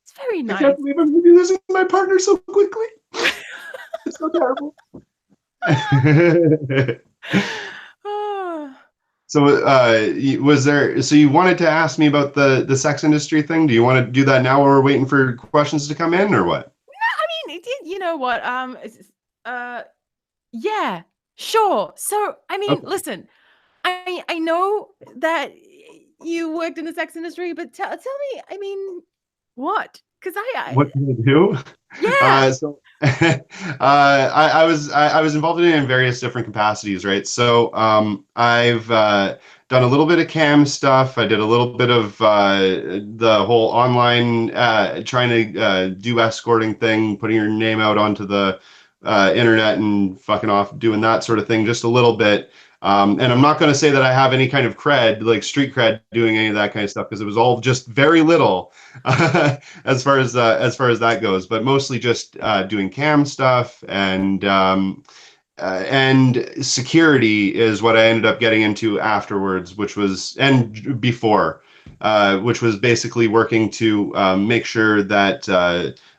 It's very I nice. can't believe I'm losing my partner so quickly. It's so terrible. Ah. So, was there? So you wanted to ask me about the sex industry thing? Do you want to do that now, while we're waiting for questions to come in, or what? I mean, you know what? Yeah, sure. So, I mean, Okay. listen, I know that you worked in the sex industry, but tell me, I mean, what? Because What can I do? yeah. So I was involved in it in various different capacities, right? So I've done a little bit of cam stuff. I did a little bit of the whole online trying to do escorting thing, putting your name out onto the internet and fucking off, doing that sort of thing, just a little bit. And I'm not going to say that I have any kind of cred, like street cred, doing any of that kind of stuff, because it was all just very little. As far as that goes, but mostly just doing cam stuff and security is what I ended up getting into afterwards, which was and before, which was basically working to make sure that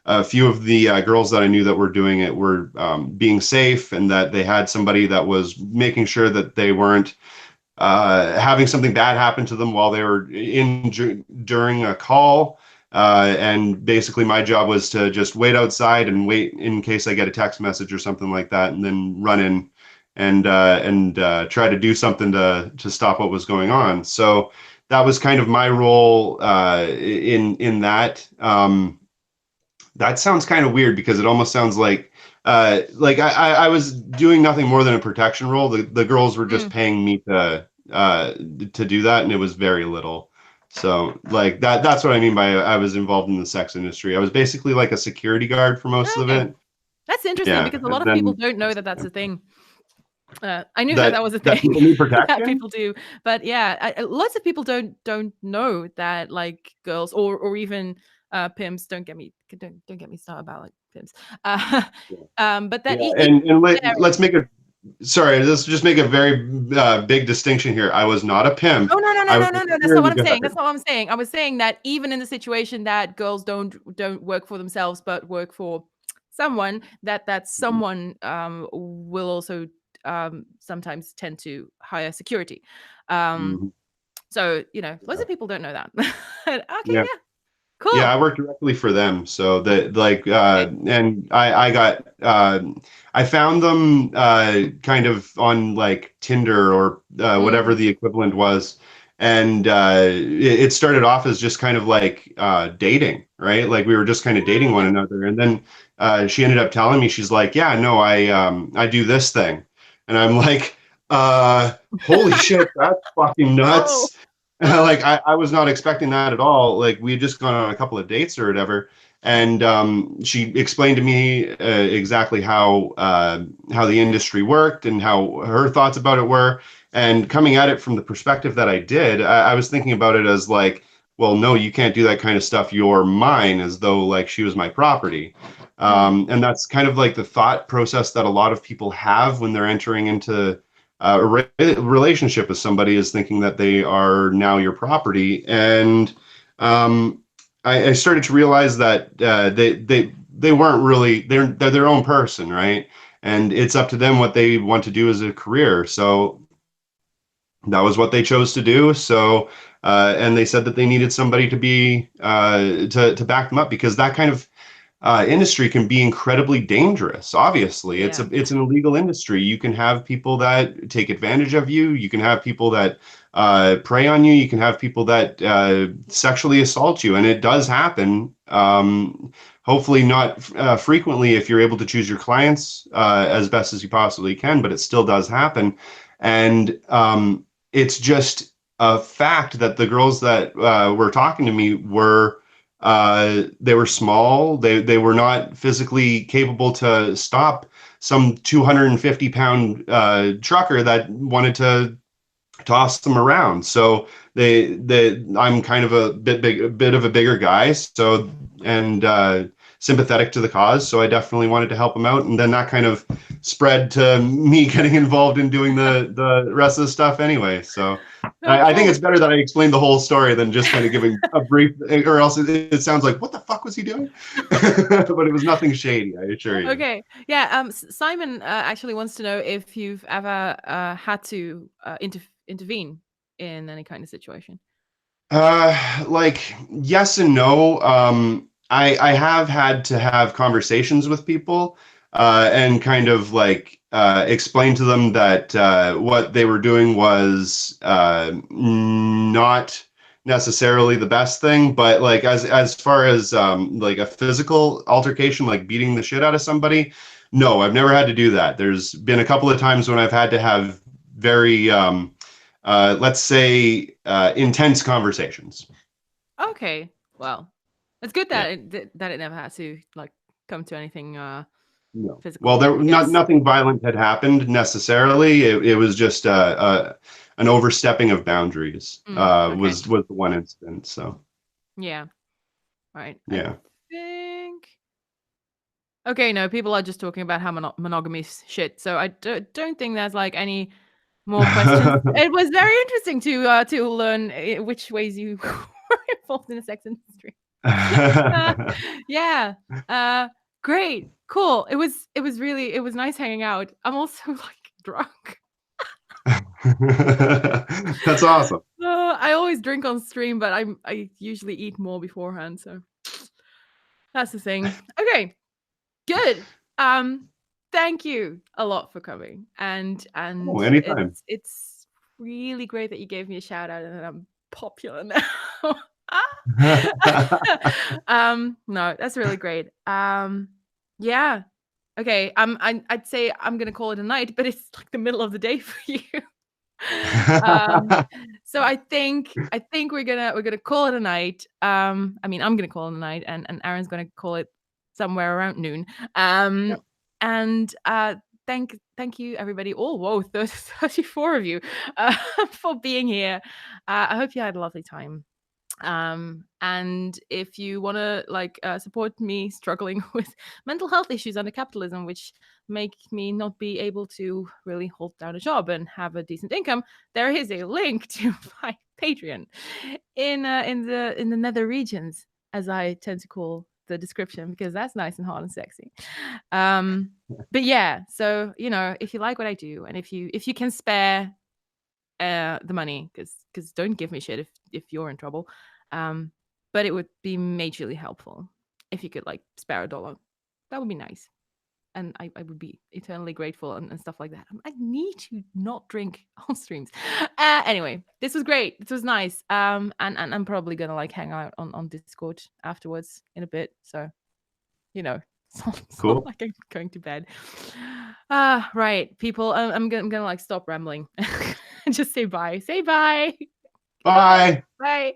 a few of the girls that I knew that were doing it were being safe, and that they had somebody that was making sure that they weren't having something bad happen to them while they were during a call. And basically, my job was to just wait outside and wait in case I get a text message or something like that, and then run in and try to do something to stop what was going on. So that was kind of my role in that. That sounds kind of weird, because it almost sounds like I was doing nothing more than a protection role. The girls were just paying me to do that, and it was very little. So like that's what I mean by I was involved in the sex industry. I was basically like a security guard for most of Okay. it. That's interesting, Yeah, because a lot and of people then don't know that that's a thing. I knew that that was a that thing people need that protection. people do, but yeah, lots of people don't know that like girls or even pimps. Don't get me started about like pimps. Uh, but that Yeah, and very. let's make a sorry, let's just make a very big distinction here. I was not a pimp. Oh, no, no, no, I was no, a no, no. That's not security what I'm saying. guard. That's not what I'm saying. I was saying that even in the situation that girls don't work for themselves, but work for someone, that someone will also sometimes tend to hire security. Um, Mhm. so loads Yeah. of people don't know that. Okay, Yeah. yeah, Yeah, cool. I work directly for them. So that like Okay. and I got I found them kind of on like Tinder or whatever Mm, the equivalent was. And it started off as just kind of like dating, right? Like we were just kind of dating one yeah. another. And then she ended up telling me, she's like, "Yeah, no, I do this thing." And I'm like, holy shit, that's fucking Whoa. nuts. Like I was not expecting that at all. Like we had just gone on a couple of dates or whatever, and she explained to me exactly how the industry worked and how her thoughts about it were. And coming at it from the perspective that I did, I was thinking about it as like, well, no, you can't do that kind of stuff. You're mine, as though like she was my property. Mm, And that's kind of like the thought process that a lot of people have when they're entering into relationship with somebody is thinking that they are now your property. And I started to realize that they weren't really, they're their own person, right? And it's up to them what they want to do as a career. So that was what they chose to do. So and they said that they needed somebody to be to back them up, because that kind of industry can be incredibly dangerous. Obviously, Yeah. it's an illegal industry. You can have people that take advantage of you. You can have people that prey on you. You can have people that sexually assault you, and it does happen. Hopefully not frequently if you're able to choose your clients as best as you possibly can, but it still does happen. And it's just a fact that the girls that were talking to me were they were small. They were not physically capable to stop some 250-pound trucker that wanted to toss them around. So I'm kind of a bit of a bigger guy. So and sympathetic to the cause. So I definitely wanted to help them out. And then that kind of spread to me getting involved in doing the rest of the stuff anyway. So I think Cool. it's better that I explain the whole story than just kind of giving a brief, or else it sounds like, what the fuck was he doing? But it was nothing shady, I assure you. Okay. Yeah. Simon actually wants to know if you've ever had to intervene in any kind of situation. Like yes and no. I have had to have conversations with people and kind of like explain to them that what they were doing was not necessarily the best thing, but like as far as like a physical altercation, like beating the shit out of somebody, no, I've never had to do that. There's been a couple of times when I've had to have very let's say, intense conversations. Okay. Well, it's good Yeah. that it never had to like come to anything No. Well, physical, there because nothing violent had happened necessarily. It was just an overstepping of boundaries. okay. Was the one incident. So Yeah. Right. I yeah. think. Okay, no, people are just talking about how monogamy shit. So I don't think there's like any more questions. It was very interesting to learn which ways you were involved in the sex industry. Yeah. Great. Cool. It was really, it was nice hanging out. I'm also like drunk. That's awesome. I always drink on stream, but I usually eat more beforehand, so that's the thing. Okay. Good. Thank you a lot for coming. And Oh, anytime. it's really great that you gave me a shout out and that I'm popular now. No, that's really great. Yeah. Okay. I'd say I'm gonna call it a night, but it's like the middle of the day for you. So I think we're gonna call it a night. I mean, I'm gonna call it a night, and Aaron's gonna call it somewhere around noon. Yeah. And thank you everybody. Oh, whoa, 34 of you for being here. I hope you had a lovely time. And if you want to like support me struggling with mental health issues under capitalism, which make me not be able to really hold down a job and have a decent income, there is a link to my Patreon in the nether regions, as I tend to call the description, because that's nice and hot and sexy. But yeah, so if you like what I do, and if you can spare the money, because don't give me shit if you're in trouble, but it would be majorly helpful if you could like spare $1. That would be nice, and I would be eternally grateful and stuff like that. I need to not drink on streams. Anyway, this was great. This was nice. And I'm probably gonna like hang out on Discord afterwards in a bit, so it's not Cool. like I'm going to bed. Right, people. I'm gonna like stop rambling and just say bye. Say bye. Bye. Bye.